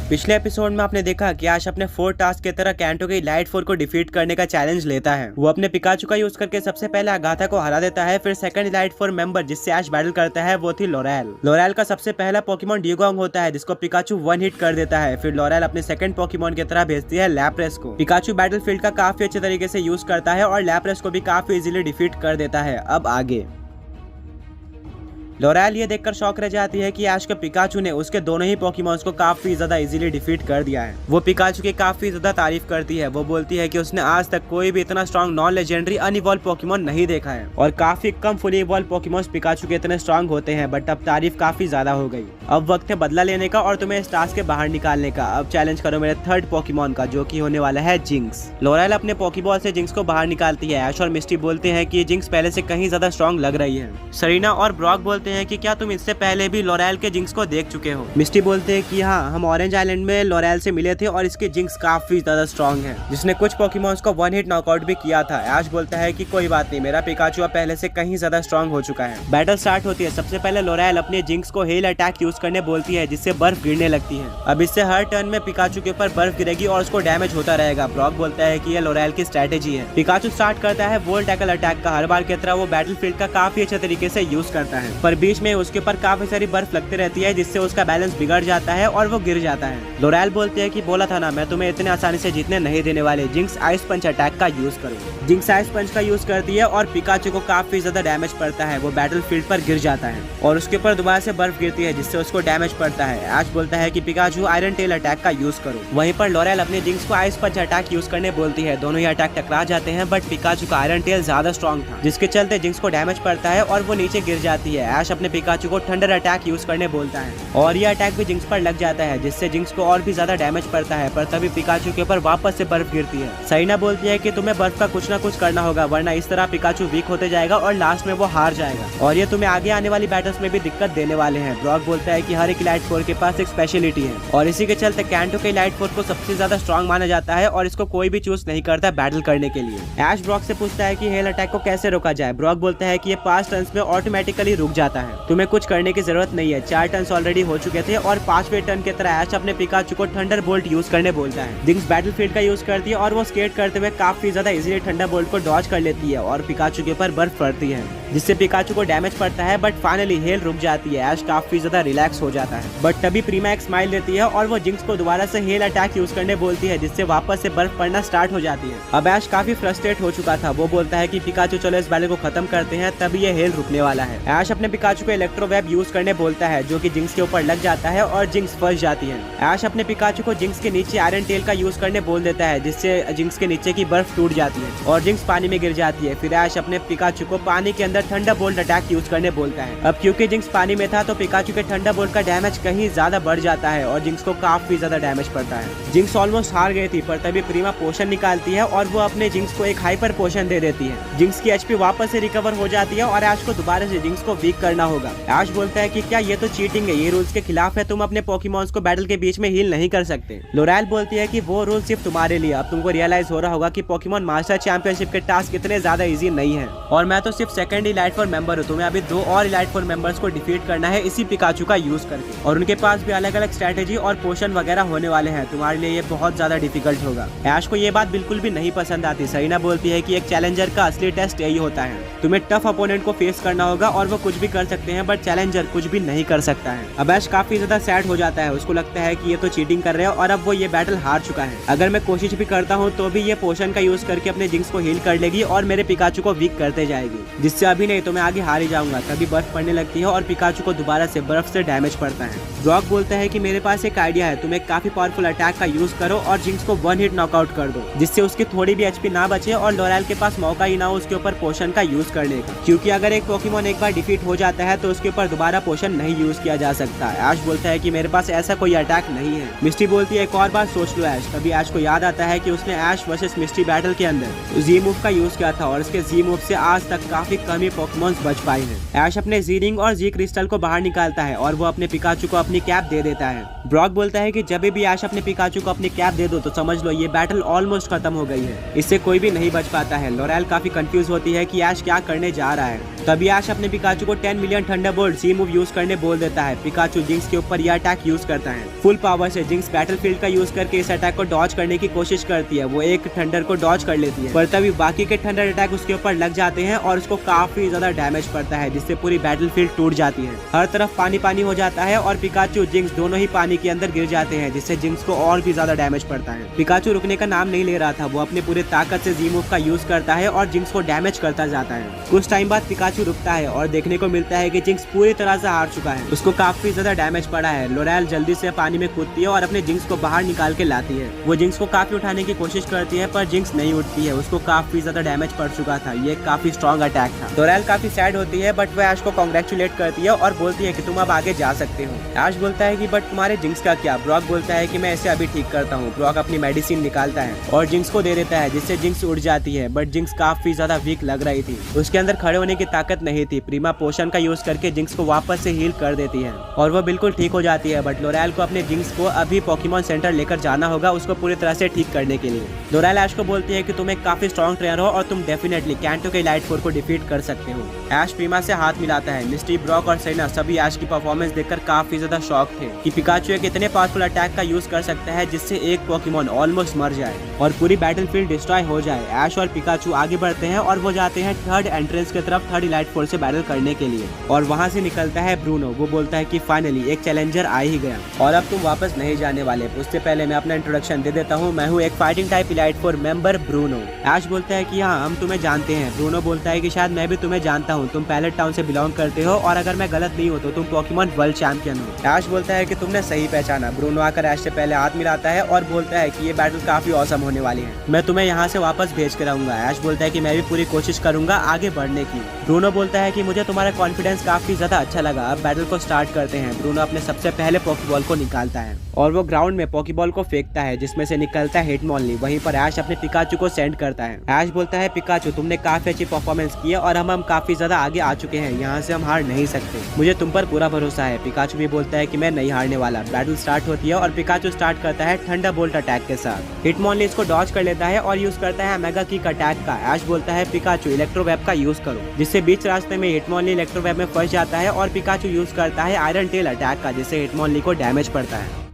पिछले एपिसोड में आपने देखा कि ऐश अपने 4 टास्क की तरह कैंटो की लाइट 4 को डिफीट करने का चैलेंज लेता है। वो अपने पिकाचू का यूज करके सबसे पहले अगाथा को हरा देता है। फिर सेकंड लाइट 4 मेंबर जिससे ऐश बैटल करता है वो थी लोरेल। लोरेल का सबसे पहला पोकेमॉन ड्यूगोंग होता है जिसको पिकाचू 1 हिट कर देता है। फिर लोरेल अपने सेकंड पोकेमॉन की तरह भेजती है लैप्रेस को। पिकाचू बैटल फील्ड का काफी अच्छे तरीके से यूज करता है और लैप्रेस को भी काफी इजीली डिफीट कर देता है। अब आगे लोरेल ये देखकर शॉक रह जाती है कि ऐश के पिकाचू ने उसके दोनों ही पोकेमॉन्स को काफी ज्यादा इजीली डिफीट कर दिया है। वो पिकाचू की काफी ज्यादा तारीफ करती है। वो बोलती है कि उसने आज तक कोई भी इतना स्ट्रॉन्ग नॉन लेजेंडरी अनइवॉल्व पोकेमॉन नहीं देखा है और काफी कम फुली इवॉल्व पोकेमॉन्स पिकाचू के इतने स्ट्रॉन्ग होते हैं। बट अब तारीफ काफी ज्यादा हो गई। अब वक्त है बदला लेने का और तुम्हें इस टास्क के बाहर निकालने का। अब चैलेंज करो मेरे थर्ड पोकेमॉन का जो की होने वाला है जिंक्स। लोरेल अपने पोकेबॉल से जिंक्स को बाहर निकालती है। ऐश और मिस्टी बोलते हैं कि जिंक्स पहले से कहीं ज्यादा स्ट्रॉन्ग लग रही है। सरीना और ब्रॉक बोलते हैं कि क्या तुम इससे पहले भी लोरेल के जिंक्स को देख चुके हो। मिस्टी बोलते हैं कि हाँ, हम ऑरेंज आइलैंड में लोरेल से मिले थे और इसके जिंक्स काफी ज्यादा स्ट्रॉन्ग है जिसने कुछ पोकेमॉन्स को 1 हिट नॉकआउट भी किया था। ऐश बोलता है कि कोई बात नहीं, मेरा पिकाचू अब पहले से कहीं ज्यादा स्ट्रॉन्ग हो चुका है। बैटल स्टार्ट होती है। सबसे पहले लोरेल अपने जिंक्स को हेल अटैक यूज करने बोलती है जिससे बर्फ गिरने लगती है। अब इससे हर टर्न में पिकाचू के ऊपर बर्फ गिरेगी और उसको डैमेज होता रहेगा। ब्रॉक बोलता है कि यह लोरेल की स्ट्रेटेजी है। पिकाचू स्टार्ट करता है वोल्ट टैकल अटैक का। हर बार की तरह वो बैटल फील्ड का काफी अच्छे तरीके से यूज करता है पर बीच में उसके ऊपर काफी सारी बर्फ लगती रहती है जिससे उसका बैलेंस बिगड़ जाता है और वो गिर जाता है। लोरेल बोलते हैं कि बोला था ना, मैं तुम्हें इतने आसानी से जीतने नहीं देने वाले। जिंक्स आइस पंच अटैक का यूज करो। जिंक्स आइस पंच का यूज करती है और पिकाचू को काफी ज्यादा डैमेज पड़ता है। वो बैटल फील्ड पर गिर जाता है और उसके ऊपर दोबारा से बर्फ गिरती है जिससे उसको डैमेज पड़ता है। ऐश बोलता है कि पिकाचू आयरन टेल अटैक का यूज करो। वहीं पर लोरेल अपने जिंक्स को आइस पंच अटैक यूज करने बोलती है। दोनों ही अटैक टकरा जाते हैं बट पिकाचू का आयरन टेल ज्यादा स्ट्रॉन्ग था जिसके चलते जिंक्स को डैमेज पड़ता है और वो नीचे गिर जाती है। ऐश अपने पिकाचू को थंडर अटैक यूज करने बोलता है और ये अटैक भी जिंक्स पर लग जाता है जिससे जिंक्स को और भी ज्यादा डैमेज पड़ता है। पर तभी पिकाचू के ऊपर वापस से बर्फ गिरती है। सरीना बोलती है कि तुम्हें बर्फ का कुछ ना कुछ करना होगा वरना इस तरह पिकाचू वीक होते जाएगा और लास्ट में वो हार जाएगा और ये तुम्हें आगे आने वाली बैटल्स में भी दिक्कत देने वाले हैं। ब्रॉक बोलता है कि हर एक लाइट 4 के पास एक स्पेशलिटी है और इसी के चलते कैंटो के लाइट 4 को सबसे ज्यादा स्ट्रॉन्ग माना जाता है और इसको कोई भी चूज नहीं करता बैटल करने के लिए। ऐश ब्रॉक से पूछता है कि हेल अटैक को कैसे रोका जाए। ब्रॉक बोलता है कि ये 5 टर्न्स में ऑटोमेटिकली रुक जाता है, तुम्हें कुछ करने की जरूरत नहीं है। 4 टर्न्स ऑलरेडी हो चुके थे और 5वें टर्न की तरह ऐश अपने पिकाचू को थंडर बोल्ट यूज करने बोलता है। जिंक्स बैटल फील्ड का यूज करती है और वो स्केट करते हुए काफी ज्यादा इजीली थंडर बोल्ट को डॉज कर लेती है और पिकाचू के ऊपर बर्फ पड़ती है जिससे पिकाचू को डैमेज पड़ता है बट फाइनली हेल रुक जाती है। ऐश काफी ज्यादा रिलैक्स हो जाता है बट तभी प्रीमा एक स्माइल देती है और वो जिंक्स को दोबारा से हेल अटैक यूज करने बोलती है जिससे वापस से बर्फ पड़ना स्टार्ट हो जाती है। अब ऐश काफी फ्रस्ट्रेट हो चुका था। वो बोलता है कि पिकाचू चलो इस बैटल को खत्म करते हैं, तभी ये हेल रुकने वाला है। ऐश अपने पिकाचू को इलेक्ट्रो वेब यूज करने बोलता है जो कि जिंक्स के ऊपर लग जाता है और जिंक्स फंस जाती है। ऐश अपने पिकाचू को जिंक्स के नीचे आयरन टेल का यूज करने बोल देता है जिससे जिंक्स के नीचे की बर्फ टूट जाती है और जिंक्स पानी में गिर जाती है। फिर ऐश अपने पिकाचू को पानी के अंदर थंडर बोल्ट अटैक यूज करने बोलता है। अब क्योंकि जिंक्स पानी में था तो पिकाचू के थंडर बोल्ट का डैमेज कहीं ज्यादा बढ़ जाता है और जिंक्स को काफी ज्यादा डैमेज पड़ता है। जिंक्स ऑलमोस्ट हार गई थी पर तभी प्रीमा पोशन निकालती है और वो अपने जिंक्स को एक हाइपर पोशन दे देती है। जिंक्स की एचपी वापस से रिकवर हो जाती है और ऐश को दोबारा से जिंक्स को वीक करना होगा। ऐश बोलता है कि क्या ये तो चीटिंग है, ये रूल्स के खिलाफ है, तुम अपने पोकेमॉन्स को बैटल के बीच में हील नहीं कर सकते। लोरेल बोलती है कि वो रूल सिर्फ तुम्हारे लिए। अब तुमको रियलाइज हो रहा होगा कि पोकेमॉन मास्टर चैंपियनशिप के टास्क इतने ज्यादा इजी नहीं है और मैं तो सिर्फ सेकंड इलाइट 4 मेंबर हूँ। तुम्हें अभी 2 और इलाइट 4 मेंबर्स को डिफीट करना है इसी पिकाचू का यूज करके और उनके पास भी अलग अलग स्ट्रेटेजी और पोशन वगैरह होने वाले हैं। तुम्हारे लिए ये बहुत ज्यादा डिफिकल्ट होगा। ऐश को ये बात बिल्कुल भी नहीं पसंद आती। सरीना बोलती है कि एक चैलेंजर का असली टेस्ट यही होता है, तुम्हें टफ अपोनेंट को फेस करना होगा और वो कुछ भी कर सकते हैं बट चैलेंजर कुछ भी नहीं कर सकता है। अब ऐश काफी ज्यादा सैड हो जाता है। उसको लगता है कि ये तो चीटिंग कर रहे हैं और अब वो ये बैटल हार चुका है। अगर मैं कोशिश भी करता हूँ तो भी ये पोशन का यूज करके अपने जिंक्स को हील कर लेगी और मेरे पिकाचू को वीक करते जाएगी जिससे अभी नहीं तो मैं आगे हार ही जाऊंगा। तभी बर्फ पड़ने लगती है और पिकाचू को दोबारा से बर्फ से डैमेज पड़ता है। ब्रॉक बोलता है कि मेरे पास एक आइडिया है, तुम एक काफी पावरफुल अटैक का यूज करो और जिंक्स को 1 हिट नॉकआउट कर दो जिससे उसकी थोड़ी भी एचपी ना बचे और लोरेल के पास मौका ही ना हो उसके ऊपर पोशन का यूज करने का, क्योंकि अगर एक पोकेमॉन एक बार डिफीट हो जाता है तो उसके ऊपर दोबारा पोशन नहीं यूज किया जा सकता। ऐश बोलता है कि मेरे पास ऐसा कोई अटैक नहीं है। मिस्टी बोलती है एक और बार सोच लो ऐश। तभी ऐश को याद आता है कि उसने ऐश वर्सेस मिस्टी बैटल के अंदर जी मूव का यूज किया था और इसके जी मूव से आज तक काफी कम ही पोकेमॉन्स बच पाए हैं। ऐश अपने जी रिंग और जी क्रिस्टल को बाहर निकालता है और वो अपने पिकाचू को अपनी कैप दे देता है। ब्रॉक बोलता है कि जब भी ऐश अपने पिकाचू को अपनी कैप दे दो तो समझ लो ये बैटल ऑलमोस्ट खत्म हो गई है, इससे कोई भी नहीं बच पाता है। लोरेल काफी कंफ्यूज होती है कि ऐश क्या करने जा रहा है। तभी ऐश अपने पिकाचू को 10 मिलियन थंडरबोल्ट सी मूव यूज करने बोल देता है। पिकाचू जिंक्स के ऊपर यह अटैक यूज करता है। फुल पावर से जिंक्स बैटलफील्ड का यूज करके इस अटैक को डॉज करने की कोशिश करती है। वो एक थंडर को डॉज कर लेती है, पर तभी बाकी के थंडर अटैक उसके ऊपर लग जाते हैं और उसको काफी ज्यादा डैमेज पड़ता है, जिससे पूरी बैटलफील्ड टूट जाती है। हर तरफ पानी पानी हो जाता है और पिकाचू जिंक्स दोनों ही पानी के अंदर गिर जाते हैं, जिससे जिंक्स को और भी ज्यादा डैमेज पड़ता है। पिकाचू रुकने का नाम नहीं ले रहा था। वो अपनी पूरी ताकत से जी मूव का यूज करता है और जिंक्स को डैमेज करता जाता है। कुछ टाइम बाद पिकाचू रुकता है और देखने को मिलता है कि जिंक्स पूरी तरह से हार चुका है। उसको काफी ज्यादा डैमेज पड़ा है। लोरेल जल्दी से पानी में कूदती है और अपने जिंक्स को बाहर निकाल के लाती है। वो जिंक्स को काफी उठाने की कोशिश करती है, पर जिंक्स नहीं उठती है। उसको काफी ज्यादा डैमेज पड़ चुका था। ये काफी स्ट्रॉन्ग अटैक था। लोरेल काफी सैड होती है, बट वो ऐश को कांग्रेचुलेट करती है और बोलती है कि तुम अब आगे जा सकते हो। ऐश बोलता है कि बट तुम्हारे जिंक्स का क्या? ब्रॉक बोलता है कि मैं इसे अभी ठीक करता हूँ। ब्रॉक अपनी मेडिसिन निकालता है और जिंक्स को दे देता है, जिससे जिंक्स उड़ जाती है, बट जिंक्स काफी ज्यादा वीक लग रही थी। उसके अंदर खड़े होने की ताकत नहीं थी। प्रीमा पोशन का यूज करके जिंक्स को वापस से हील कर देती है और वो बिल्कुल ठीक हो जाती है। बट लोरेल को अपने जिंक्स को अभी पोकेमॉन सेंटर लेकर जाना होगा, उसको पूरी तरह से ठीक करने के लिए। लोरेल ऐश को बोलती है कि तुम एक काफी स्ट्रॉन्ग ट्रेनर हो और तुम डेफिनेटली कैंटो के इलाइट फोर को डिफीट कर सकते हो। ऐश प्रीमा से हाथ मिलाता है। मिस्टी, ब्रॉक और सेना सभी ऐश की परफॉर्मेंस देखकर काफी ज्यादा शॉक थे कि पिकाचू एक इतने पावरफुल अटैक का यूज कर सकता है जिससे एक पोकेमॉन ऑलमोस्ट मर जाए और पूरी बैटलफील्ड डिस्ट्रॉय हो जाए। ऐश और पिकाचू आगे बढ़ते हैं और वो जाते हैं थर्ड एंट्रेंस की तरफ, थर्ड इलाइट फोर से बैटल करने के लिए। और वहाँ से निकलता है ब्रूनो। वो बोलता है कि फाइनली एक चैलेंजर आ ही गया और अब तुम वापस नहीं जाने वाले। उससे पहले मैं अपना इंट्रोडक्शन दे देता हूँ। मैं हूँ एक fighting type elite four member Bruno. Ash बोलता है कि हाँ, हम तुम्हें जानते हैं। ब्रूनो बोलता है कि शायद मैं भी तुम्हें जानता हूँ। तुम पैलेट टाउन से बिलोंग करते हो और अगर मैं गलत नहीं हूँ तो तुम पोकेमॉन वर्ल्ड चैंपियन हो। ऐश बोलता है कि तुमने सही पहचाना। ब्रूनो आकर ऐश से पहले हाथ मिलाता है और बोलता है कि ये बैटल काफी औसम होने वाली है। मैं तुम्हें यहाँ से वापस भेज कर आऊंगा। ऐश बोलता है कि मैं भी पूरी कोशिश करूंगा आगे बढ़ने की। ब्रूनो बोलता है कि मुझे तुम्हारा कॉन्फिडेंस काफी ज्यादा अच्छा लगा। अब बैटल को स्टार्ट करते हैं। ब्रूनो अपने सबसे पहले पोकेबॉल को निकालता है और वो ग्राउंड में पोकेबॉल को फेंकता है, जिसमें से निकलता है हिटमॉनली। वहीं पर ऐश अपने पिकाचू को सेंड करता है। ऐश बोलता है पिकाचू, तुमने काफी अच्छी परफॉर्मेंस की है और हम काफी ज्यादा आगे आ चुके हैं। यहाँ से हम हार नहीं सकते। मुझे तुम पर पूरा भरोसा है। पिकाचू भी बोलता है कि मैं नहीं हारने वाला। बैटल स्टार्ट होती है और पिकाचू स्टार्ट करता है थंडरबोल्ट अटैक के साथ। हिटमॉनली इसको डॉज कर लेता है और यूज करता है मेगा किक अटैक का। ऐश बोलता है पिकाचू इलेक्ट्रोवेब का यूज करो, जिससे बीच रास्ते में हिटमॉनली इलेक्ट्रोवेब में फंस जाता है और पिकाचू यूज करता है आयरन टेल अटैक का, जिससे हिटमॉनली को डैमेज पड़ता है।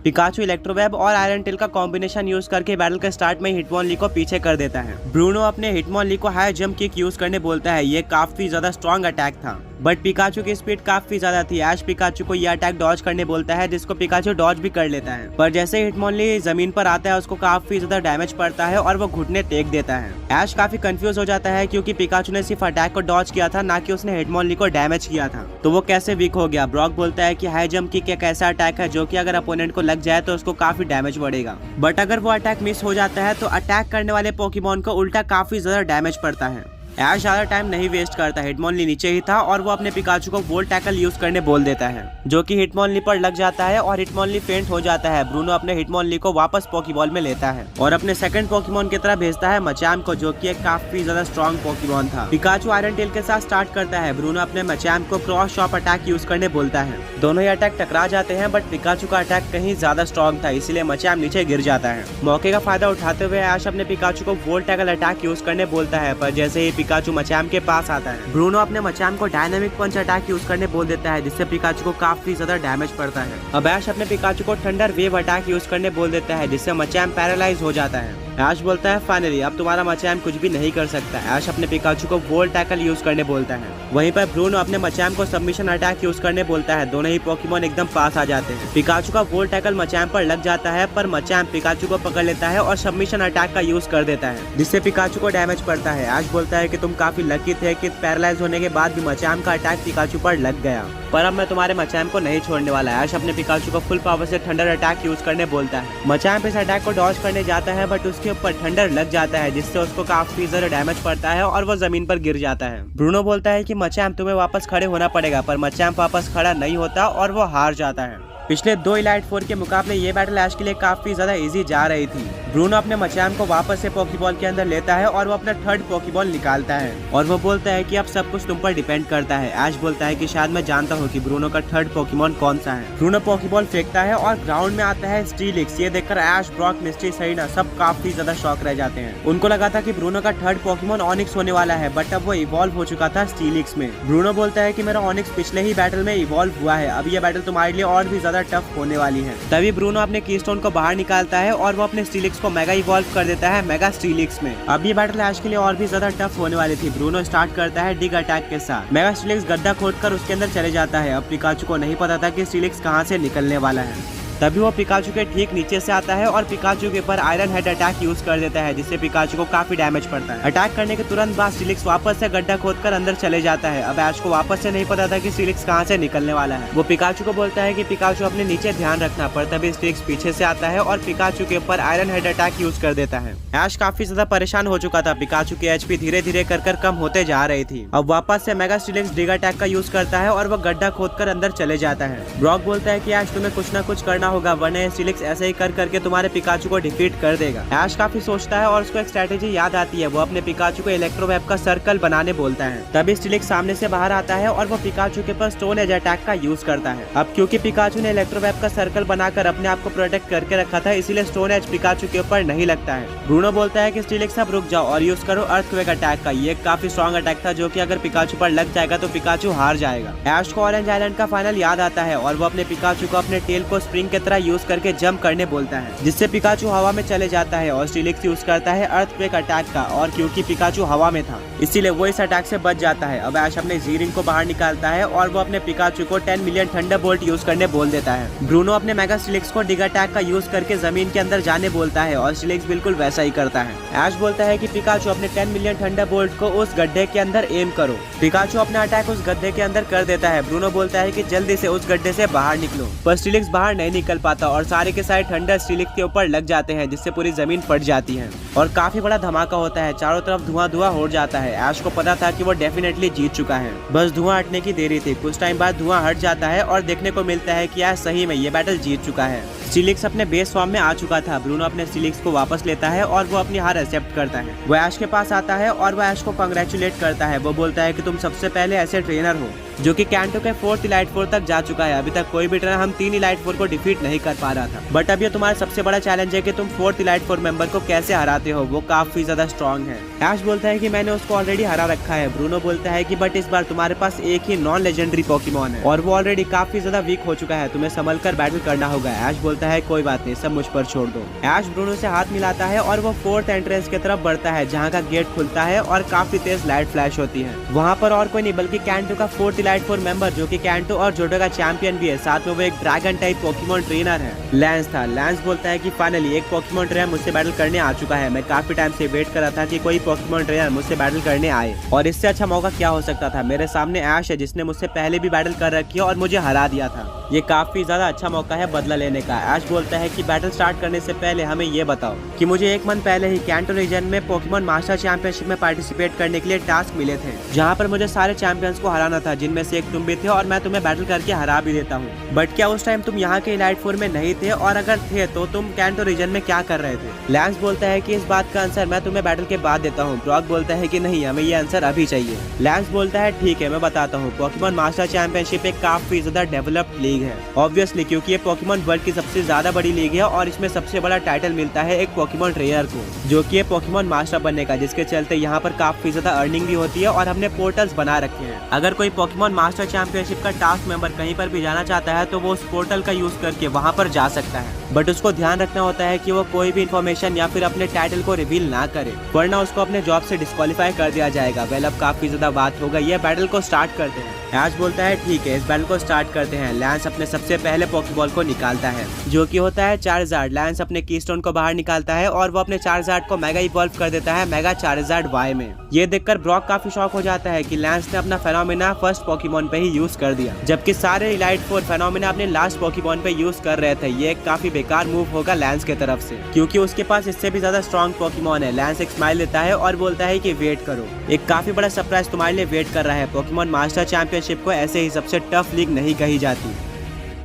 पिकाचू इलेक्ट्रोवेब और आयरन टेल का कॉम्बिनेशन यूज करके बैटल के स्टार्ट में हिटमॉनली को पीछे कर देता है। ब्रूनो अपने हिटमॉनली को हाई जंप किक यूज करने बोलता है। ये काफी ज्यादा स्ट्रॉन्ग अटैक था, बट पिकाचू की स्पीड काफी ज्यादा थी। ऐश पिकाचू को यह अटैक डॉज करने बोलता है, जिसको पिकाचू डॉज भी कर लेता है। पर जैसे हिटमॉनली जमीन पर आता है, उसको काफी ज्यादा डैमेज पड़ता है और वो घुटने टेक देता है। ऐश काफी कंफ्यूज हो जाता है क्योंकि पिकाचू ने सिर्फ अटैक को डॉज किया था, ना कि उसने हिटमॉनली को डैमेज किया था। तो वो कैसे वीक हो गया? ब्रॉक बोलता है कि हाई जंप किक एक ऐसा अटैक है जो कि अगर अपोनेंट को लग जाए तो उसको काफी डैमेज बढ़ेगा, बट अगर वो अटैक मिस हो जाता है तो अटैक करने वाले पोकेमॉन को उल्टा काफी ज्यादा डैमेज पड़ता है। ऐश ज्यादा टाइम नहीं वेस्ट करता। हिटमॉनली नीचे ही था और वो अपने पिकाचू को वोल्ट टैकल यूज करने बोल देता है, जो कि हिटमॉनली पर लग जाता है और हिटमॉनली फेंट हो जाता है। ब्रूनो अपने हिटमॉनली को वापस पोकेबॉल में लेता है और अपने सेकंड पोकेमॉन की तरफ भेजता है मचैम को, जो कि एक काफी ज्यादा स्ट्रॉन्ग पोकेमॉन था। पिकाचू आयरन टेल के साथ स्टार्ट करता है। ब्रूनो अपने मचैम को क्रॉस शॉप अटैक यूज करने बोलता है। दोनों ही अटैक टकरा जाते हैं, बट पिकाचू का अटैक कहीं ज्यादा स्ट्रॉन्ग था, इसलिए मचैम नीचे गिर जाता है। मौके का फायदा उठाते हुए ऐश अपने पिकाचू को वोल्ट टैकल अटैक यूज करने बोलता है, पर जैसे ही पिकाचू मचैम के पास आता है, ब्रूनो अपने मचैम को डायनामिक पंच अटैक यूज करने बोल देता है, जिससे पिकाचू को काफी ज्यादा डैमेज पड़ता है। अब ऐश अपने पिकाचू को थंडर वेव अटैक यूज करने बोल देता है, जिससे मचैम पैरालाइज हो जाता है। ऐश बोलता है फाइनली अब तुम्हारा मचैम कुछ भी नहीं कर सकता। ऐश अपने पिकाचू को वोल्ट टैकल यूज करने बोलता है। वहीं पर ब्रूनो अपने मचैम को सबमिशन अटैक यूज करने बोलता है। दोनों ही पोकेमॉन एकदम पास आ जाते हैं। पिकाचू का वोल्ट टैकल मचैम पर लग जाता है, पर मचैम पिकाचू को पकड़ लेता है और सबमिशन अटैक का यूज कर देता है, जिससे पिकाचू को डैमेज पड़ता है। ऐश बोलता है कि तुम काफी लकी थे कि पैरालाइज होने के बाद भी मचैम का अटैक पिकाचू पर लग गया, पर अब मैं तुम्हारे मचैम को नहीं छोड़ने वाला। ऐश अपने पिकाचू को फुल पावर से थंडर अटैक यूज करने बोलता है। मचैम इस अटैक को डॉज करने जाता है, बट उसके ऊपर थंडर लग जाता है, जिससे उसको काफी ज्यादा डैमेज पड़ता है और वो जमीन पर गिर जाता है। ब्रूनो बोलता है कि मचैम तुम्हें वापस खड़े होना पड़ेगा, पर मचैम वापस खड़ा नहीं होता और वो हार जाता है। पिछले 2 इलाइट 4 के मुकाबले ये बैटल ऐश के लिए काफी ज्यादा इजी जा रही थी। ब्रूनो अपने मचाम को वापस से पोकेबॉल के अंदर लेता है और वो अपना थर्ड पोकेबॉल निकालता है और वो बोलता है कि अब सब कुछ तुम पर डिपेंड करता है। ऐश बोलता है कि शायद मैं जानता हूँ कि ब्रूनो का थर्ड पोकेमॉन कौन सा है। ब्रूनो पोकेबॉल फेंकता है और ग्राउंड में आता है स्टीलिक्स। ये देखकर ऐश, ब्रॉक, मिस्ट्री, सरीना सब काफी ज्यादा शॉक रह जाते हैं। उनको लगा था कि ब्रूनो का थर्ड पोकेमॉन ऑनिक्स होने वाला है, बट अब वो इवॉल्व हो चुका था स्टीलिक्स में। ब्रूनो बोलता है कि मेरा ऑनिक्स पिछले ही बैटल में इवॉल्व हुआ है, अब ये बैटल तुम्हारे लिए और भी ज्यादा टफ होने वाली है। तभी ब्रूनो अपने कीस्टोन को बाहर निकालता है और वो अपने स्टीलिक्स को मेगा इवॉल्व कर देता है मेगा स्टीलिक्स में। अब ये बैटल ऐश के लिए और भी ज्यादा टफ होने वाली थी। ब्रूनो स्टार्ट करता है डिग अटैक के साथ। मेगा स्टीलिक्स गड्ढा खोदकर उसके अंदर चले जाता है। अब पिकाचू को नहीं पता था कि स्टीलिक्स कहां से निकलने वाला है। तभी वो पिकाचू के ठीक नीचे से आता है और पिकाचू के ऊपर आयरन हेड अटैक यूज कर देता है, जिससे पिकाचू को काफी डैमेज पड़ता है। अटैक करने के तुरंत बाद स्टीलिक्स वापस से गड्ढा खोदकर अंदर चले जाता है। अब ऐश को वापस से नहीं पता था कि स्टीलिक्स कहां से निकलने वाला है। वो पिकाचू को बोलता है कि पिकाचू अपने नीचे ध्यान रखना, पर तभी स्टीलिक्स पीछे से आता है और पिकाचू के ऊपर आयरन हेड अटैक यूज कर देता है। ऐश काफी ज्यादा परेशान हो चुका था। पिकाचू की एचपी धीरे धीरे कर कम होते जा रही थी। अब वापस से मेगा स्टीलिक्स डिग अटैक का यूज करता है और वो गड्ढा खोदकर अंदर चले जाता है। ब्रॉक बोलता है कि ऐश तुम्हें कुछ ना कुछ करना होगा, वरना ऐसे ही कर करके तुम्हारे पिकाचू को डिफीट कर देगा। ऐश काफी सोचता है और उसको एक स्ट्रेटेजी याद आती है। वो अपने पिकाचू को इलेक्ट्रोवेव का सर्कल बनाने बोलता है। तभी स्टीलिक्स सामने से बाहर आता है और वो पिकाचू के पास स्टोन एज अटैक का यूज करता है। अब क्योंकि पिकाचू ने इलेक्ट्रोवेव का सर्कल बनाकर अपने आप को प्रोटेक्ट करके रखा था, इसीलिए स्टोन एज पिकाचू के ऊपर नहीं लगता है। ब्रूनो बोलता है कि स्टीलिक्स अब रुक जाओ और यूज करो अर्थक्वेक अटैक का। ये काफी स्ट्रॉन्ग अटैक था जो कि अगर पिकाचू पर लग जाएगा तो पिकाचू हार जाएगा। ऐश को ऑरेंज आइलैंड का फाइनल याद आता है और वो अपने पिकाचू को अपने टेल को स्प्रिंग की तरह यूज करके जंप करने बोलता है, जिससे पिकाचू हवा में चले जाता है और स्टीलिक्स यूज करता है अर्थक्वेक अटैक का, और क्योंकि पिकाचू हवा में था इसीलिए वो इस अटैक से बच जाता है। अब ऐश अपने जीरिंग को बाहर निकालता है और वो अपने पिकाचू को 10 मिलियन थंडरबोल्ट यूज करने बोल देता है। ब्रूनो अपने मेगा स्टीलिक्स को डिग अटैक का यूज करके जमीन के अंदर जाने बोलता है और स्टीलिक्स बिल्कुल वैसा ही करता है। ऐश बोलता है कि पिकाचू अपने 10 मिलियन थंडरबोल्ट को उस गड्ढे के अंदर एम करो। पिकाचू अपना अटैक उस गड्ढे के अंदर कर देता है। ब्रूनो बोलता है कि जल्दी से उस गड्ढे से बाहर निकलो, पर स्टीलिक्स बाहर नहीं निकल पाता और सारे के सारे थंडर स्टीलिक्स के ऊपर लग जाते हैं, जिससे पूरी जमीन फट जाती है और काफी बड़ा धमाका होता है। चारों तरफ धुआं धुआं हो जाता है। ऐश को पता था कि वो डेफिनेटली जीत चुका है, बस धुआं हटने की देरी थी। कुछ टाइम बाद धुआं हट जाता है और देखने को मिलता है कि ऐश सही में ये बैटल जीत चुका है। स्टीलिक्स अपने बेस फॉर्म में आ चुका था। ब्रूनो अपने स्टीलिक्स को वापस लेता है और वो अपनी हार एक्सेप्ट करता है। वो ऐश के पास आता है और वो ऐश को कांग्रेचुलेट करता है। वो बोलता है कि तुम सबसे पहले ऐसे ट्रेनर हो जो कि कैंटो के 4th इलाइट 4 तक जा चुका है। अभी तक कोई भी ट्रेनर हम 3 इलाइट 4 को डिफीट नहीं कर पा रहा था, बट अब ये तुम्हारा सबसे बड़ा चैलेंज है कि तुम 4th इलाइट 4 मेंबर को कैसे हराते हो। वो काफी ज्यादा स्ट्रॉन्ग है। ऐश बोलता है कि मैंने उसको ऑलरेडी हरा रखा है। ब्रूनो बोलता है कि बट इस बार तुम्हारे पास एक ही नॉन लेजेंडरी पोकेमॉन है और वो ऑलरेडी काफी ज्यादा वीक हो चुका है, तुम्हें संभल कर बैटल करना होगा। ऐश बोलता है कोई बात नहीं, सब मुझ पर छोड़ दो। ऐश ब्रूनो से हाथ मिलाता है और वो 4th एंट्रेंस की तरफ बढ़ता है, जहाँ का गेट खुलता है और काफी तेज लाइट फ्लैश होती है। वहाँ पर और कोई नहीं बल्कि कैंटो का 4th इलाइट 4 मेंबर, जो कि कैंटो और जोडो का चैंपियन भी है। साथ में वो एक ड्रैगन टाइप पोकेमॉन ट्रेनर है, लैंस था। लैंस बोलता है कि फाइनली एक पोकेमॉन ट्रेनर मुझसे बैटल करने आ चुका है। मैं काफी टाइम से वेट कर रहा था कि कोई पोकेमॉन ट्रेनर मुझसे बैटल करने आए, और इससे अच्छा मौका क्या हो सकता था। मेरे सामने ऐश है जिसने मुझसे पहले भी बैटल कर रखी है और मुझे हरा दिया था। ये काफी ज्यादा अच्छा मौका है बदला लेने का। ऐश बोलता है कि बैटल स्टार्ट करने से पहले हमें ये बताओ कि मुझे 1 मंथ पहले ही कैंटो रीजन में पोकेमॉन मास्टर चैंपियनशिप में पार्टिसिपेट करने के लिए टास्क मिले थे, जहाँ पर मुझे सारे चैंपियंस को हराना था, जिनमें से एक तुम भी थे, और मैं तुम्हें बैटल करके हरा भी देता हूँ। बट क्या उस टाइम तुम यहाँ के इलाइट 4 में नहीं थे, और अगर थे तो तुम कैंटो रीजन में क्या कर रहे थे। लैंस बोलता है कि इस बात का आंसर मैं तुम्हें बैटल के बाद देता हूँ। ब्रॉक बोलता है कि नहीं, हमें ये आंसर अभी चाहिए। लैंस बोलता है ठीक है, मैं बताता हूँ। पोकेमॉन मास्टर चैंपियनशिप एक काफी ज्यादा डेवलप्ड लीग है, ऑब्वियसली, क्योंकि ये पोकेमॉन वर्ल्ड की सबसे ज्यादा बड़ी लीग है और इसमें सबसे बड़ा टाइटल मिलता है एक पोकेमॉन ट्रेनर को, जो कि पोकेमॉन मास्टर बनने का, जिसके चलते यहाँ पर काफी ज्यादा अर्निंग भी होती है और हमने पोर्टल्स बना रखे हैं। अगर कोई पोकेमॉन मास्टर चैंपियनशिप का टास्क मेंबर कहीं पर भी जाना चाहता है तो वो उस पोर्टल का यूज करके वहाँ पर जा सकता है, बट उसको ध्यान रखना होता है कि वो कोई भी इन्फॉर्मेशन या फिर अपने टाइटल को रिवील ना करे, वरना उसको अपने जॉब से डिस्क्वालीफाई कर दिया जाएगा। वेल, अब काफी ज्यादा बात हो गई, ये बैटल को स्टार्ट करते हैं। ऐश बोलता है ठीक है, इस बैटल को स्टार्ट करते हैं। लैंस अपने सबसे पहले पोकेबॉल को निकालता है, जो कि होता है चार्जार्ड। लैंस अपने कीस्टोन को बाहर निकालता है और वो अपने चार्जार्ड को मेगा इवॉल्व कर देता है मेगा चार्जार्ड वाई में। ये देखकर ब्रॉक काफी शॉक हो जाता है कि लैंस ने अपना फेनोमेना फर्स्ट पोकेमॉन पे ही यूज कर दिया, जबकि सारे इलाइट 4 फेनोमेना अपने लास्ट पोकेमॉन पे यूज कर रहे थे। ये काफी बेकार मूव होगा लैंस के तरफ से, क्योंकि उसके पास इससे भी ज्यादा स्ट्रॉन्ग पोकेमॉन है। लैंस एक स्माइल देता है और बोलता है कि वेट करो, एक काफी बड़ा सरप्राइज तुम्हारे लिए वेट कर रहा है। पोकेमॉन मास्टर चैंपियनशिप को ऐसे ही सबसे टफ लीग नहीं कही जाती।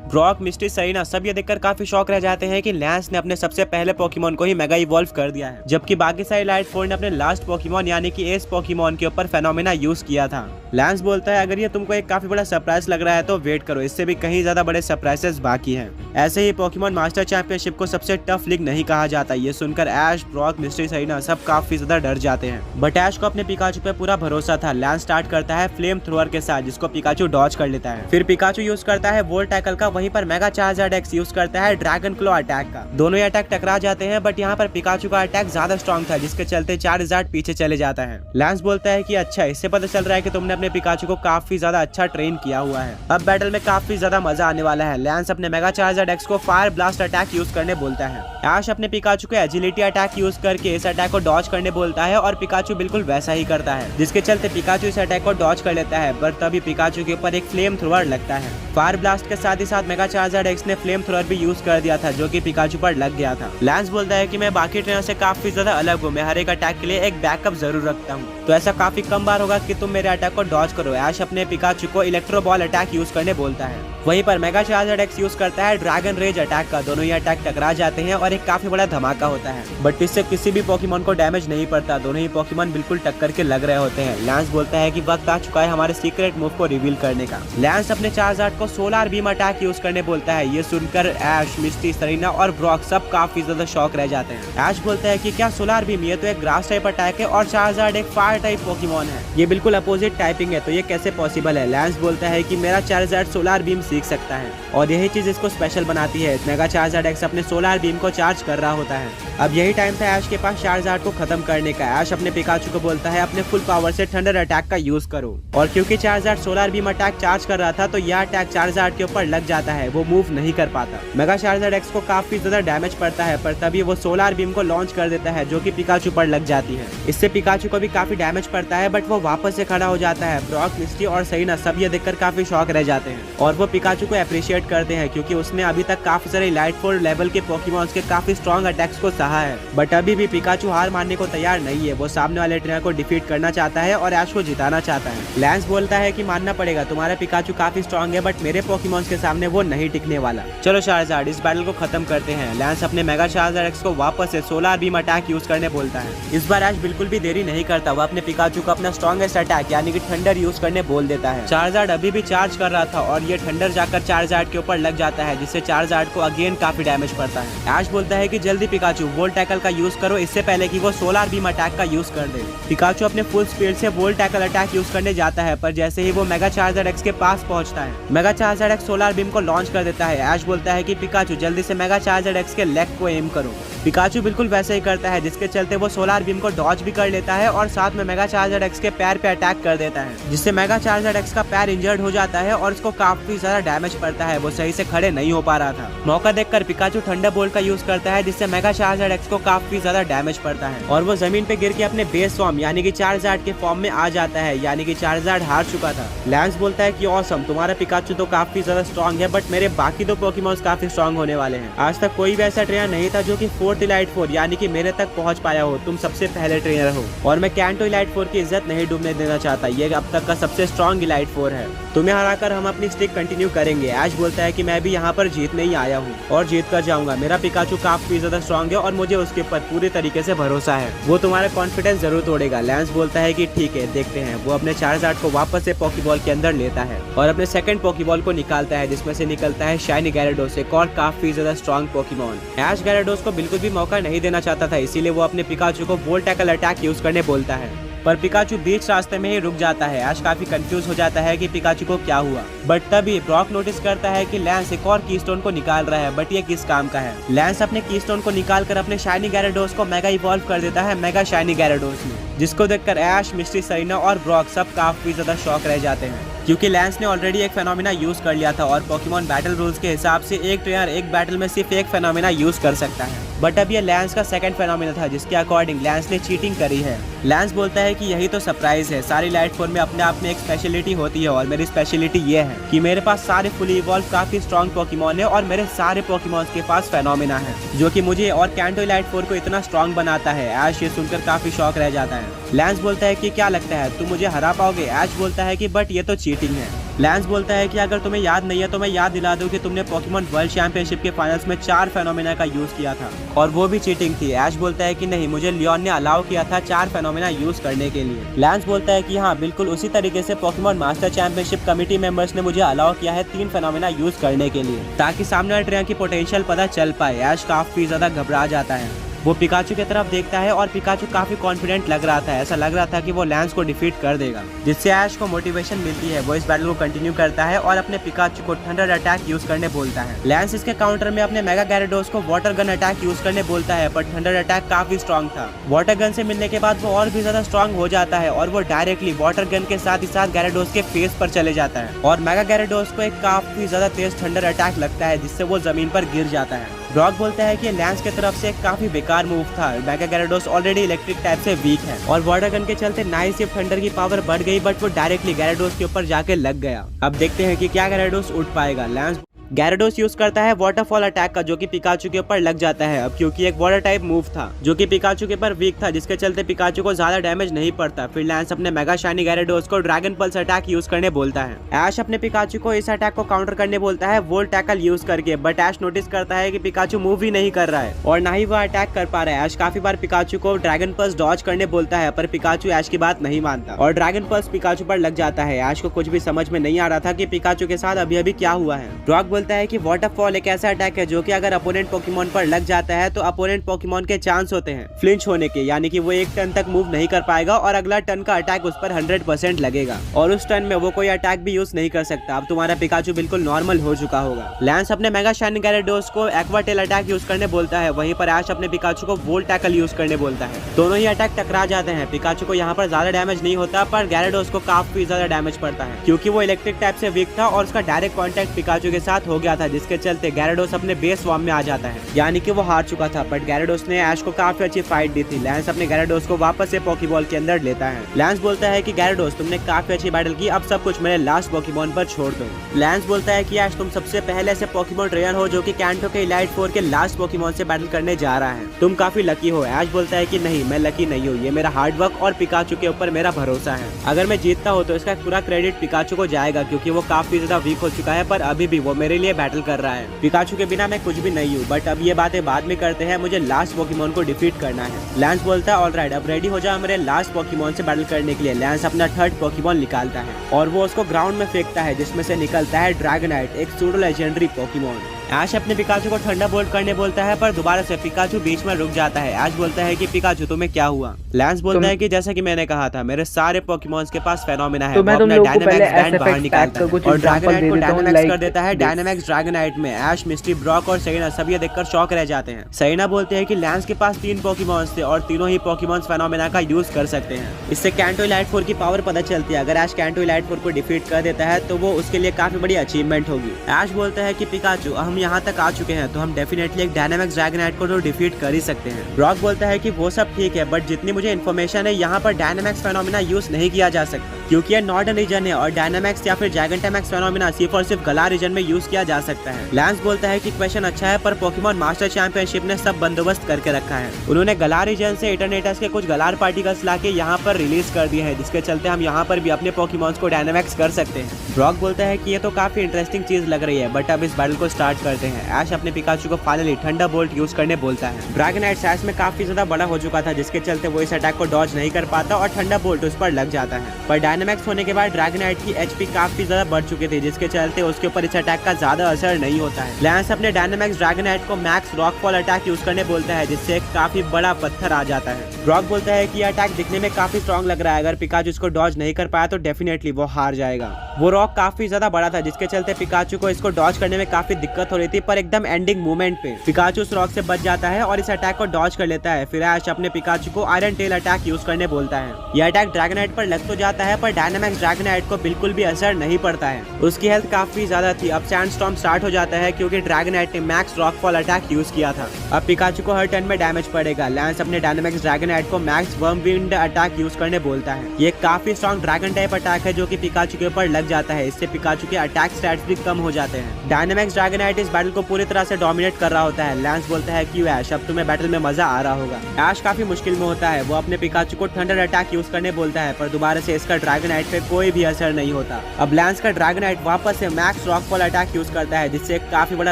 ब्रॉक, मिस्टी, सरीना सब ये देखकर काफी शॉक रह जाते हैं कि लैंस ने अपने सबसे पहले पोकेमोन को ही मेगा इवॉल्व कर दिया है, जबकि बाकी सारे इलाइट फोर ने अपने लास्ट पोकेमोन यानी कि एस पोकेमोन के ऊपर फेनोमेना यूज किया था। लैंस बोलता है अगर ये तुमको एक काफी बड़ा सरप्राइज लग रहा है तो वेट करो, इससे भी कहीं ज्यादा बड़े सरप्राइजेस बाकी हैं। ऐसे ही पोकेमोन मास्टर चैंपियनशिप को सबसे टफ लीग नहीं कहा जाता। ये सुनकर ऐश, ब्रॉक, मिस्टी, सरीना सब काफी ज्यादा डर जाते हैं, बट ऐश को अपने पिकाचू पे पूरा भरोसा था। लैंस स्टार्ट करता है फ्लेम थ्रोअर के साथ, जिसको पिकाचू डॉज कर लेता है। फिर पिकाचू यूज करता है वोल्ट टैकल का, वहीं पर मेगा चार्जर्ड एक्स यूज करता है ड्रैगन क्लो अटैक का। दोनों ही अटैक टकरा जाते हैं, बट यहाँ पर पिकाचू का अटैक ज्यादा स्ट्रॉन्ग था, जिसके चलते चार्जर्ड पीछे चले जाता है। लैंस बोलता है कि अच्छा, इससे पता चल रहा है कि तुमने अपने पिकाचू को काफी ज्यादा अच्छा ट्रेन किया हुआ है। अब बैटल में काफी ज्यादा मजा आने वाला है। लैंस अपने मेगा चार्जर्ड एक्स को फायर ब्लास्ट अटैक यूज करने बोलता है। ऐश अपने पिकाचू को एजिलिटी अटैक यूज करके इस अटैक को डॉज करने बोलता है और पिकाचू बिल्कुल वैसा ही करता है, जिसके चलते पिकाचू इस अटैक को डॉज कर लेता है। पर तभी पिकाचू के ऊपर एक फ्लेम थ्रोअर लगता है। फायर ब्लास्ट के साथ ही साथ मेगा चार्जर्ड एक्स ने फ्लेम थ्रोअर भी यूज कर दिया था, जो कि पिकाचू पर लग गया था। लैंस बोलता है कि मैं बाकी ट्रेनर से काफी ज्यादा अलग हूँ, मैं हर एक अटैक के लिए एक बैकअप जरूर रखता हूँ, तो ऐसा काफी कम बार होगा कि तुम मेरे अटैक को डॉज करो। ऐश अपने पिकाचू को इलेक्ट्रो बॉल अटैक यूज करने बोलता है। वहीं पर मेगा चार्जर्ड एक्स यूज करता है ड्रैगन रेज अटैक का। दोनों ही अटैक टकरा जाते हैं और एक काफी बड़ा धमाका होता है, बट इससे किसी भी पोकेमोन को डैमेज नहीं पड़ता। दोनों ही पोकेमोन बिल्कुल टक्कर के लग रहे होते हैं। लैंस बोलता है कि वक्त आ चुका है हमारे सीक्रेट मूव को रिवील करने का। लैंस अपने चार्जर्ड को सोलर बीम अटैक यूज करने बोलता है। ये सुनकर ऐश, मिस्टी, सरीना और ब्रॉक सब काफी ज्यादा शॉक रह जाते हैं। ऐश बोलता है कि क्या सोलर बीम, ये तो एक ग्रास टाइप अटैक है और चार्जर्ड एक फायर टाइप पोकेमोन है, ये बिल्कुल अपोजिट टाइपिंग है, तो ये कैसे पॉसिबल है। लैंस बोलता है कि मेरा चार्जर्ड सोलर बीम सीख सकता है और यही चीज इसको स्पेशल बनाती है। मेगा चार्जर्ड एक्स अपने सोलर बीम को चार्ज कर रहा होता है। अब यही टाइम था ऐश के पास चार्जर्ड को खत्म करने का। ऐश अपने पिकाचू को बोलता है अपने फुल पावर से थंडर अटैक का यूज करो, और क्योंकि charged solar beam attack charge कर रहा था तो यह अटैक चार्जर्ड के ऊपर लग जाता है, वो मूव नहीं कर पाता। मेगा चार्जर्ड एक्स को काफी ज्यादा डैमेज पड़ता है, पर तभी वो सोलर बीम को लॉन्च कर देता है, जो कि पिकाचू पर लग जाती है। इससे पिकाचू को भी काफी डैमेज पड़ता है, बट वो वापस से खड़ा हो जाता है। ब्रॉक, मिस्टी और सरीना सब ये देखकर काफी शॉक रह जाते हैं और वो पिकाचू को अप्रिशिएट करते हैं, क्योंकि उसने अभी तक काफी सारे इलाइट फोर लेवल के पोकेमॉन्स के काफी स्ट्रॉन्ग अटैक्स को सहा है। बट अभी भी पिकाचू हार मानने को तैयार नहीं है। वो सामने वाले ट्रेनर को डिफीट करना चाहता है और ऐश को जिताना चाहता है। लैंस बोलता है कि मानना पड़ेगा, तुम्हारा पिकाचू काफी स्ट्रॉन्ग है, बट मेरे पोकेमॉन्स के सामने वो नहीं टिकने वाला। चलो चार्जर्ड, इस बैटल को खत्म करते हैं। लैंस अपने मेगा चार्जर्ड एक्स को वापस से सोलर बीम अटैक यूज करने बोलता है। इस बार ऐश बिल्कुल भी देरी नहीं करता, वो अपने पिकाचू को अपना स्ट्रॉन्गेस्ट अटैक यानी कि थंडर यूज करने बोल देता है। चार्जर्ड अभी भी चार्ज कर रहा था और ये थंडर जाकर चार्जर्ड के ऊपर लग जाता है, जिससे चार्जर्ड को अगेन काफी डैमेज पड़ता है। ऐश बोलता है कि जल्दी पिकाचू वोल्ट टैकल का यूज करो, इससे पहले कि वो सोलर बीम अटैक का यूज कर दे। पिकाचू अपने फुल स्पीड से वोल्ट टैकल अटैक यूज करने जाता है, पर जैसे ही वो मेगा चार्जर्ड एक्स के पास पहुंचता है, mega charged x solar beam को लॉन्च कर देता है। ऐश बोलता है कि पिकाचू जल्दी से मेगा चार्जर्ड एक्स के लेग को एम करो। पिकाचू बिल्कुल वैसे ही करता है, जिसके चलते वो सोलर बीम को डॉज भी कर लेता है और साथ में मेगा चार्जर्ड एक्स के पैर पे अटैक कर देता है, जिससे मेगा चार्जर्ड एक्स का पैर इंजर्ड हो जाता है और उसको काफी ज्यादा डैमेज पड़ता है। वो सही से खड़े नहीं हो पा रहा था। मौका देखकर पिकाचू थंडर बोल्ट का यूज करता है, जिससे मेगा चार्जर्ड एक्स को काफी ज्यादा डैमेज पड़ता है और वो जमीन पे गिर के अपने बेस फॉर्म यानी कि चार्जर्ड के फॉर्म में आ जाता है, यानी कि चार्जर्ड हार चुका था। लैंस बोलता है कि ऑसम, तुम्हारा पिकाचू तो काफी ज्यादा स्ट्रॉन्ग है, बट मेरे बाकी दो पोकेमॉन्स काफी स्ट्रॉन्ग होने वाले हैं। आज तक कोई भी ऐसा ट्रेनर नहीं था जो कि 4th इलाइट फोर यानी कि मेरे तक पहुंच पाया हो। तुम सबसे पहले ट्रेनर हो और मैं कैंटो इलाइट फोर की इज्जत नहीं डूबने देना चाहता। ये अब तक का सबसे स्ट्रॉन्ग इलाइट फोर है। तुम्हें हराकर हम अपनी स्ट्रिक कंटिन्यू करेंगे। ऐश बोलता है कि मैं भी यहाँ पर जीतने ही आया हूँ और जीत कर जाऊंगा। मेरा पिकाचू काफी ज्यादा स्ट्रॉन्ग है और मुझे उसके ऊपर पूरी तरीके से भरोसा है, वो तुम्हारा कॉन्फिडेंस जरूर तोड़ेगा। लैंस बोलता है कि ठीक है, देखते हैं। वो अपने चार्जर्ड को वापस से पॉकीबॉल के अंदर लेता है और अपने सेकंड पॉकीबॉल को निकालता है, जिसमें से निकलता है शाइनी gyarados, एक और काफी ज्यादा स्ट्रॉन्ग पोकेमॉन। ऐश gyarados को बिल्कुल भी मौका नहीं देना चाहता था, इसीलिए वो अपने पिकाचू को वोल्ट टैकल अटैक यूज करने बोलता है, पर पिकाचू बीच रास्ते में ही रुक जाता है। ऐश काफी कंफ्यूज हो जाता है कि पिकाचू को क्या हुआ, बट तभी ब्रॉक नोटिस करता है कि लैंस एक और कीस्टोन को निकाल रहा है, बट ये किस काम का है। लैंस अपने कीस्टोन को निकाल कर अपने शाइनी gyarados को मेगा इवॉल्व कर देता है मेगा शाइनी gyarados में, जिसको देखकर ऐश, मिस्टी, सरीना और ब्रॉक सब काफी ज्यादा शॉक रह जाते हैं, क्योंकि लैंस ने ऑलरेडी एक फेनोमेना यूज कर लिया था और पोकेमॉन बैटल रूल्स के हिसाब से एक ट्रेनर एक बैटल में सिर्फ एक फेनोमेना यूज कर सकता है। बट अब ये लैंस का सेकंड फेनोमेना था, जिसके अकॉर्डिंग लैंस ने चीटिंग करी है। लैंस बोलता है कि यही तो सरप्राइज है। सारी लाइट फोर में अपने आप में एक स्पेशलिटी होती है और मेरी स्पेशलिटी ये है कि मेरे पास सारे फुली इवॉल्व काफी स्ट्रॉन्ग पोकेमॉन है और मेरे सारे पोकेमॉन्स के पास फेनोमेना है, जो कि मुझे और कैंटो लाइट फोर को इतना स्ट्रॉन्ग बनाता है। ऐश ये सुनकर काफी शॉक रह जाता है। लैंस बोलता है कि क्या लगता है तुम मुझे हरा पाओगे? ऐश बोलता है कि बट ये तो चीटिंग है। लैंस बोलता है कि अगर तुम्हें याद नहीं है तो मैं याद दिला दूं कि तुमने पोकेमॉन वर्ल्ड चैंपियनशिप के फाइनल्स में 4 फेनोमेना का यूज किया था और वो भी चीटिंग थी। ऐश बोलता है कि नहीं, मुझे लियोन ने अलाउ किया था 4 फेनोमेना यूज करने के लिए। लैंस बोलता है कि हाँ, बिल्कुल उसी तरीके से Pokemon master championship committee members ने मुझे अलाउ किया है 3 फेनोमेना यूज करने के लिए, ताकि सामने वाले ट्रेनर की पोटेंशियल पता चल पाए। ऐश काफी ज्यादा घबरा जाता है। वो पिकाचू की तरफ देखता है और पिकाचू काफी कॉन्फिडेंट लग रहा था। ऐसा लग रहा था कि वो लैंस को डिफीट कर देगा, जिससे ऐश को मोटिवेशन मिलती है। वो इस बैटल को कंटिन्यू करता है और अपने पिकाचू को थंडर अटैक यूज करने बोलता है। लैंस इसके काउंटर में अपने मेगा गैराडोस को वाटर गन अटैक यूज करने बोलता है, पर थंडर अटैक काफी स्ट्रॉन्ग था। वाटर गन से मिलने के बाद वो और भी ज्यादा स्ट्रॉन्ग हो जाता है और वो डायरेक्टली वाटर गन के साथ ही साथ गैराडोस के फेस पर चले जाता है और मेगा गैराडोस को एक काफी ज्यादा तेज थंडर अटैक लगता है, जिससे वो जमीन पर गिर जाता है। ब्रॉक बोलता है कि लैंस की तरफ से एक काफी बेकार मूव था। Mega Gyarados already electric type से वीक है और वाटर गन के चलते ना ही सिर्फ थंडर की पावर बढ़ गई, बट वो डायरेक्टली गैराडोस के ऊपर जाके लग गया। अब देखते हैं कि क्या गैराडोस उठ पाएगा। लैंस गैराडोस यूज करता है वाटरफॉल अटैक का, जो कि पिकाचू के ऊपर लग जाता है। अब क्योंकि एक वाटर टाइप मूव था जो कि पिकाचू के ऊपर वीक था, जिसके चलते पिकाचू को ज्यादा डैमेज नहीं पड़ता। फिर लैंस अपने मेगा शाइनी गैराडोस को ड्रैगन पल्स अटैक यूज करने बोलता है। ऐश अपने पिकाचू को इस अटैक को काउंटर करने बोलता है वोल्ट टैकल यूज करके, बट ऐश नोटिस करता है कि पिकाचू मूव ही नहीं कर रहा है और ना ही वो अटैक कर पा रहा है। ऐश काफी बार पिकाचू को ड्रैगन पल्स डॉज करने बोलता है, पर पिकाचू ऐश की बात नहीं मानता और ड्रैगन पल्स पिकाचू पर लग जाता है। ऐश को कुछ भी समझ में नहीं आ रहा था कि पिकाचू के साथ अभी अभी क्या हुआ है। ब्रॉक बोलता है कि वाटरफॉल एक ऐसा अटैक है जो कि अगर अपोनेंट पोकेमॉन पर लग जाता है तो अपोनेंट पोकेमॉन के चांस होते हैं फ्लिंच होने के, यानी कि वो एक टर्न तक मूव नहीं कर पाएगा और अगला टर्न का अटैक उस पर 100% लगेगा और उस टर्न में वो कोई अटैक भी यूज नहीं कर सकता। अब तुम्हारा पिकाचू बिल्कुल नॉर्मल हो चुका होगा। लैंस अपने मेगा शाइनी गैराडोस को एक्वा टेल अटैक यूज करने बोलता है, वहीं पर ऐश अपने पिकाचू को वोल्ट टैकल यूज करने बोलता है। दोनों ही अटैक टकरा जाते हैं। पिकाचू को यहाँ पर ज्यादा डैमेज नहीं होता, पर गैराडोस को काफी ज्यादा डैमेज पड़ता है क्योंकि वो इलेक्ट्रिक टाइप से वीक था और उसका डायरेक्ट कॉन्टेक्ट पिकाचू के साथ हो गया था, जिसके चलते गैराडोस अपने बेस फॉर्म में आ जाता है, यानी कि वो हार चुका था। बट गैराडोस ने ऐश को काफी अच्छी फाइट दी थी। लैंस अपने गैराडोस को वापस से पोकेबॉल के अंदर लेता है। लैंस बोलता है कि गैराडोस, तुमने काफी अच्छी बैटल की, अब सब कुछ मेरे लास्ट पोकेमॉन पर छोड़ दो। लैंस बोलता है कि ऐश, तुम सबसे पहले ऐसे पोकेमॉन ट्रेनर हो जो कि कैंटो के इलाइट 4 के लास्ट पोकेमॉन से बैटल करने जा रहा है। तुम काफी लकी हो। ऐश बोलता है कि नहीं, मैं लकी नहीं हूँ, ये मेरा हार्ड वर्क और पिकाचू के ऊपर मेरा भरोसा है। अगर मैं जीतता हूँ तो इसका पूरा क्रेडिट पिकाचू को जाएगा क्योंकि वो काफी ज्यादा वीक हो चुका है, पर अभी भी वो मेरे लिए बैटल कर रहा है। पिकाचू के बिना मैं कुछ भी नहीं हूँ, बट अब ये बातें बाद में करते हैं, मुझे लास्ट पोकेमॉन को डिफीट करना है। लैंस बोलता है ऑलराइट, अब रेडी हो जाओ मेरे लास्ट पोकेमॉन से बैटल करने के लिए। लैंस अपना थर्ड पोकेमॉन निकालता है और वो उसको ग्राउंड में फेंकता है, जिसमें से निकलता है ड्रैगनाइट, एक सूडो लेजेंडरी पोकेमॉन। ऐश अपने पिकाचू को थंडरबोल्ट करने बोलता है, पर दोबारा से पिकाचू बीच में रुक जाता है। ऐश बोलता है कि पिकाचू, तुम्हें क्या हुआ? लैंस बोलता है कि जैसा कि मैंने कहा था, मेरे सारे पोकेमॉन्स के पास फेनोमेना है। वो अपना डायनामैक्स बैंड बाहर निकालता है और ड्रैगनाइट को डायनामैक्स कर देता है डायनामैक्स ड्रैगनाइट में। ऐश, मिस्टी, ब्रॉक और सेइना सब ये देखकर शॉक रह जाते हैं। सेइना बोलते हैं कि लैंस के पास 3 पोकेमॉन्स थे और तीनों ही पोकेमॉन्स फेनोमेना का यूज कर सकते हैं। इससे कैंटो इलाइट 4 की पावर पता चलती है। अगर ऐश कैंटो इलाइट 4 को डिफीट कर देता है तो वो उसके लिए काफी बड़ी अचीवमेंट होगी। ऐश बोलता है कि पिकाचू, हम यहाँ तक आ चुके हैं तो हम डेफिनेटली एक डायनामैक्स ड्रैगनाइट को तो डिफीट कर ही सकते हैं। ब्रॉक बोलता है कि वो सब ठीक है, बट जितनी मुझे इन्फॉर्मेशन है यहाँ पर डायनामैक्स फेनोमेना यूज नहीं किया जा सकता क्योंकि ये नॉर्दर्न रीजन है और डायनामैक्स या फिर ड्रैगनटामैक्स फेनोमेना सिर्फ और सिर्फ गला रीजन में यूज किया जा सकता है। लैंस बोलता है कि क्वेश्चन अच्छा है, पर पोकेमॉन मास्टर चैंपियनशिप ने सब बंदोबस्त करके रखा है। उन्होंने गला रीजन से इटरनेटस के कुछ गलार पार्टिकल्स लाके यहाँ पर रिलीज कर दिए हैं, जिसके चलते हम यहाँ पर भी अपने पोकेमॉन्स को डायनामैक्स कर सकते हैं। ब्रॉक बोलता है कि ये तो काफी इंटरेस्टिंग चीज लग रही है, बट अब इस बैटल को स्टार्ट करते हैं। ऐश अपने पिकाचू को फाइनली थंडरबोल्ट यूज करने बोलता है। ड्रैगनाइट ऐश में काफी ज्यादा बड़ा हो चुका था, जिसके चलते वो इस अटैक को डॉज नहीं कर पाता और थंडरबोल्ट उस पर लग जाता है। पर डायनामैक्स होने के बाद ड्रैगनाइट की एचपी काफी ज्यादा बढ़ चुकी थी, जिसके चलते उसके ऊपर इस अटैक का ज्यादा असर नहीं होता है। लैंस अपने डायनामैक्स ड्रैगनाइट को मैक्स रॉकफॉल अटैक यूज करने बोलता है, जिससे एक काफी बड़ा पत्थर आ जाता है। ब्रॉक बोलता है कि यह अटैक दिखने में काफी स्ट्रॉन्ग लग रहा है, अगर पिकाचू इसको डॉज नहीं कर पाया तो डेफिनेटली वो हार जाएगा। वो रॉक काफी ज्यादा बड़ा था, जिसके चलते पिकाचू को इसको डॉज करने में काफी दिक्कत हो रही थी, पर एकदम एंडिंग मोमेंट पे पिकाचू उस रॉक से बच जाता है और इस अटैक को डॉज कर लेता है। फिर ऐश अपने पिकाचू को आयरन टेल अटैक यूज करने बोलता है। यह अटैक ड्रैगनाइट पर लग तो जाता है, पर डायनामैक्स ड्रैगनाइट को बिल्कुल भी असर नहीं पड़ता है। उसकी हेल्थ काफी ज्यादा थी। अब सैंडस्टॉर्म स्टार्ट हो जाता है क्योंकि ड्रैगनाइट ने मैक्स रॉकफॉल अटैक यूज किया था। अब पिकाचू को हर टर्न में डैमेज पड़ेगा। लैंस अपने डायनामैक्स ड्रैगनाइट को मैक्स वर्मविंड अटैक यूज करने बोलता है। ये काफी स्ट्रॉन्ग ड्रैगन टाइप अटैक है जो कि पिकाचू के ऊपर लग जाता है। इससे पिकाचू के अटैक स्टैट्स भी कम हो जाते हैं। डायनामैक्स ड्रैगनाइट इस बैटल को पूरी तरह से डोमिनेट कर रहा होता है। लैंस बोलता है कि ऐश, अब तुम्हें बैटल में मजा आ रहा होगा। ऐश काफी मुश्किल में होता है। वो अपने पिकाचू को थंडर अटैक यूज करने बोलता है, पर दोबारा से इसका ड्रैगनाइट पे कोई भी असर नहीं होता। अब लैंस का ड्रैगनाइट वापस से मैक्स रॉकफॉल अटैक यूज करता है, जिससे काफी बड़ा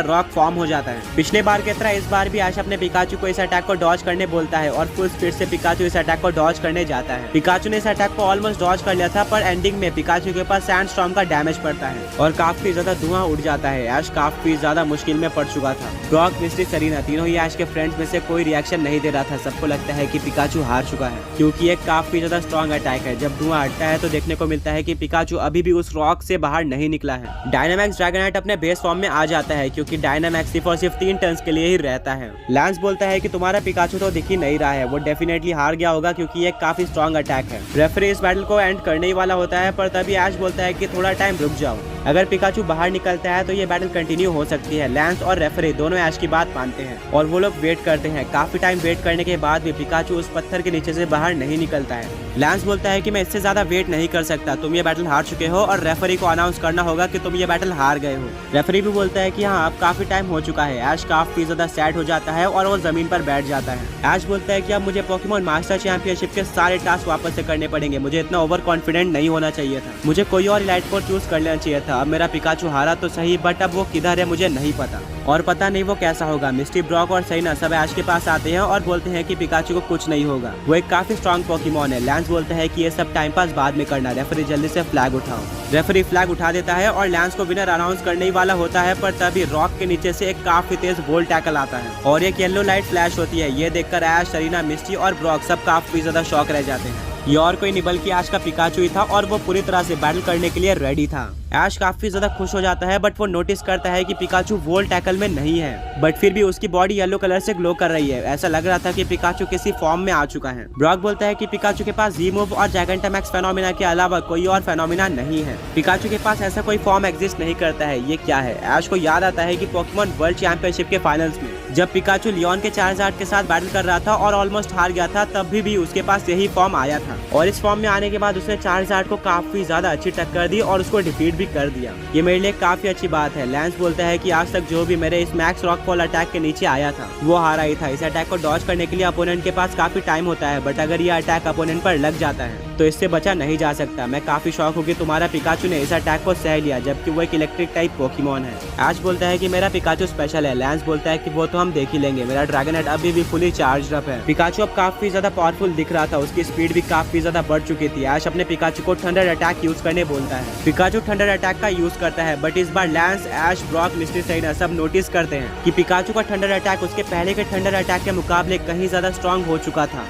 रॉक फॉर्म हो जाता है। पिछले बार की तरह इस बार भी ऐश अपने पिकाचू को इस अटैक को डॉज करने बोलता है और फुल स्पीड से पिकाचू इस अटैक को डॉज करने जाता है। पिकाचू ने इस अटैक को ऑलमोस्ट डॉज कर लिया था, पर एंडिंग में पिकाचू के पास सैंडस्टॉर्म का डैमेज पड़ता है और काफी ज्यादा धुआं उड़ जाता है। ऐश काफी ज्यादा मुश्किल में पड़ चुका था। ब्रॉक, मिस्टी, सरीना तीनों ही ऐश के फ्रेंड्स में से कोई रिएक्शन नहीं दे रहा था। सबको लगता है कि पिकाचू हार चुका है, क्योंकि ये काफी ज्यादा स्ट्रॉन्ग अटैक है। जब धुआं हटता है तो देखने को मिलता है कि पिकाचू अभी भी उस रॉक से बाहर नहीं निकला है। डायनामैक्स ड्रैगनाइट अपने बेस फॉर्म में आ जाता है, क्योंकि डायनामैक्स सिर्फ और सिर्फ 3 टर्न्स के लिए ही रहता है। लैंस बोलता है कि तुम्हारा पिकाचू तो दिख ही नहीं रहा है, वो डेफिनेटली हार गया होगा, क्योंकि ये काफी स्ट्रॉन्ग अटैक है। रेफरी इस बैटल को एंड करने ही वाला होता है, पर तभी ऐश बोलता है कि थोड़ा टाइम रुक जाओ। अगर पिकाचू बाहर निकलता है तो ये बैटल कंटिन्यू हो सकती है। लैंस और रेफरी दोनों ऐश की बात मानते हैं और वो लोग वेट करते हैं। काफी टाइम वेट करने के बाद भी पिकाचू उस पत्थर के नीचे से बाहर नहीं निकलता है। लैंस बोलता है कि मैं इससे ज्यादा वेट नहीं कर सकता, तुम ये बैटल हार चुके हो और रेफरी को अनाउंस करना होगा कि तुम ये बैटल हार गए हो। रेफरी भी बोलता है कि हाँ, अब काफी टाइम हो चुका है। ऐश काफी ज्यादा सैड हो जाता है और वो जमीन पर बैठ जाता है। ऐश बोलता है कि अब मुझे पोकेमॉन मास्टर चैंपियनशिप के सारे टास्क वापस से करने पड़ेंगे। मुझे इतना ओवर कॉन्फिडेंट नहीं होना चाहिए था, मुझे कोई और इलाइट फोर चूज कर लेना चाहिए था। अब मेरा पिकाचू हारा तो सही, बट अब वो किधर है मुझे नहीं पता, और पता नहीं वो कैसा होगा। मिस्टी, ब्रॉक और सरीना सब ऐश के पास आते हैं और बोलते हैं कि पिकाचू को कुछ नहीं होगा, वो एक काफी स्ट्रॉन्ग पोकेमॉन है। लैंस बोलता है कि ये सब टाइम पास बाद में करना, रेफरी जल्दी से फ्लैग उठाओ। रेफरी फ्लैग उठा देता है और लैंस को विनर अनाउंस करने ही वाला होता है, पर तभी रॉक के नीचे से एक काफी तेज बोल्ट टैकल आता है और एक येलो लाइट फ्लैश होती है। ये देखकर ऐश, सरीना, मिस्टी और ब्रॉक सब काफी ज्यादा शॉक रह जाते हैं। ये और कोई नहीं बल्कि ऐश का पिकाचू ही था और वो पूरी तरह से बैटल करने के लिए रेडी था। ऐश काफी ज्यादा खुश हो जाता है, बट वो नोटिस करता है कि पिकाचू वोल्ट टैकल में नहीं है, बट फिर भी उसकी बॉडी येलो कलर से ग्लो कर रही है। ऐसा लग रहा था कि पिकाचू किसी फॉर्म में आ चुका है। ब्रॉक बोलता है कि पिकाचू के पास जी मूव और जैगेंटामैक्स फेनोमेना के अलावा कोई और फेनोमेना नहीं है। पिकाचू के पास ऐसा कोई फॉर्म एग्जिस्ट नहीं करता है, ये क्या है? ऐश को याद आता है कि पोकेमॉन वर्ल्ड चैंपियनशिप के फाइनल्स में जब पिकाचू लियोन के चार्जार्ड के साथ बैटल कर रहा था और ऑलमोस्ट हार गया था, तब भी उसके पास यही फॉर्म आया था और इस फॉर्म में आने के बाद उसने चार्जार्ड को काफी ज्यादा अच्छी टक्कर दी और उसको डिफीट भी कर दिया। ये मेरे लिए काफी अच्छी बात है। लैंस बोलता है कि आज तक जो भी मेरे इस मैक्स रॉकफॉल अटैक के नीचे आया था वो हारा ही था। इस अटैक को डॉज करने के लिए अपोनेंट के पास काफी टाइम होता है, बट अगर ये अटैक अपोनेंट पर लग जाता है तो इससे बचा नहीं जा सकता। मैं काफी शौक हूँ कि तुम्हारा पिकाचू ने इस अटैक को सह लिया, जबकि वो एक इलेक्ट्रिक टाइप पोकेमॉन है। ऐश बोलता है कि मेरा पिकाचू स्पेशल है। लैंस बोलता है कि वो तो हम देख ही लेंगे, मेरा ड्रैगनाइट अभी भी फुली चार्ज अप है। पिकाचू अब काफी ज्यादा पावरफुल दिख रहा था, उसकी स्पीड भी काफी ज्यादा बढ़ चुकी थी। ऐश अपने पिकाचू को थंडर अटैक यूज करने बोलता है। पिकाचू थंडर अटैक का यूज करता है, बट इस बार लैंस, ऐश, ब्रॉक, मिस्टी, सरीना सब नोटिस करते हैं कि पिकाचू का थंडर अटैक उसके पहले के थंडर अटैक के मुकाबले कहीं ज्यादा स्ट्रॉन्ग हो चुका था।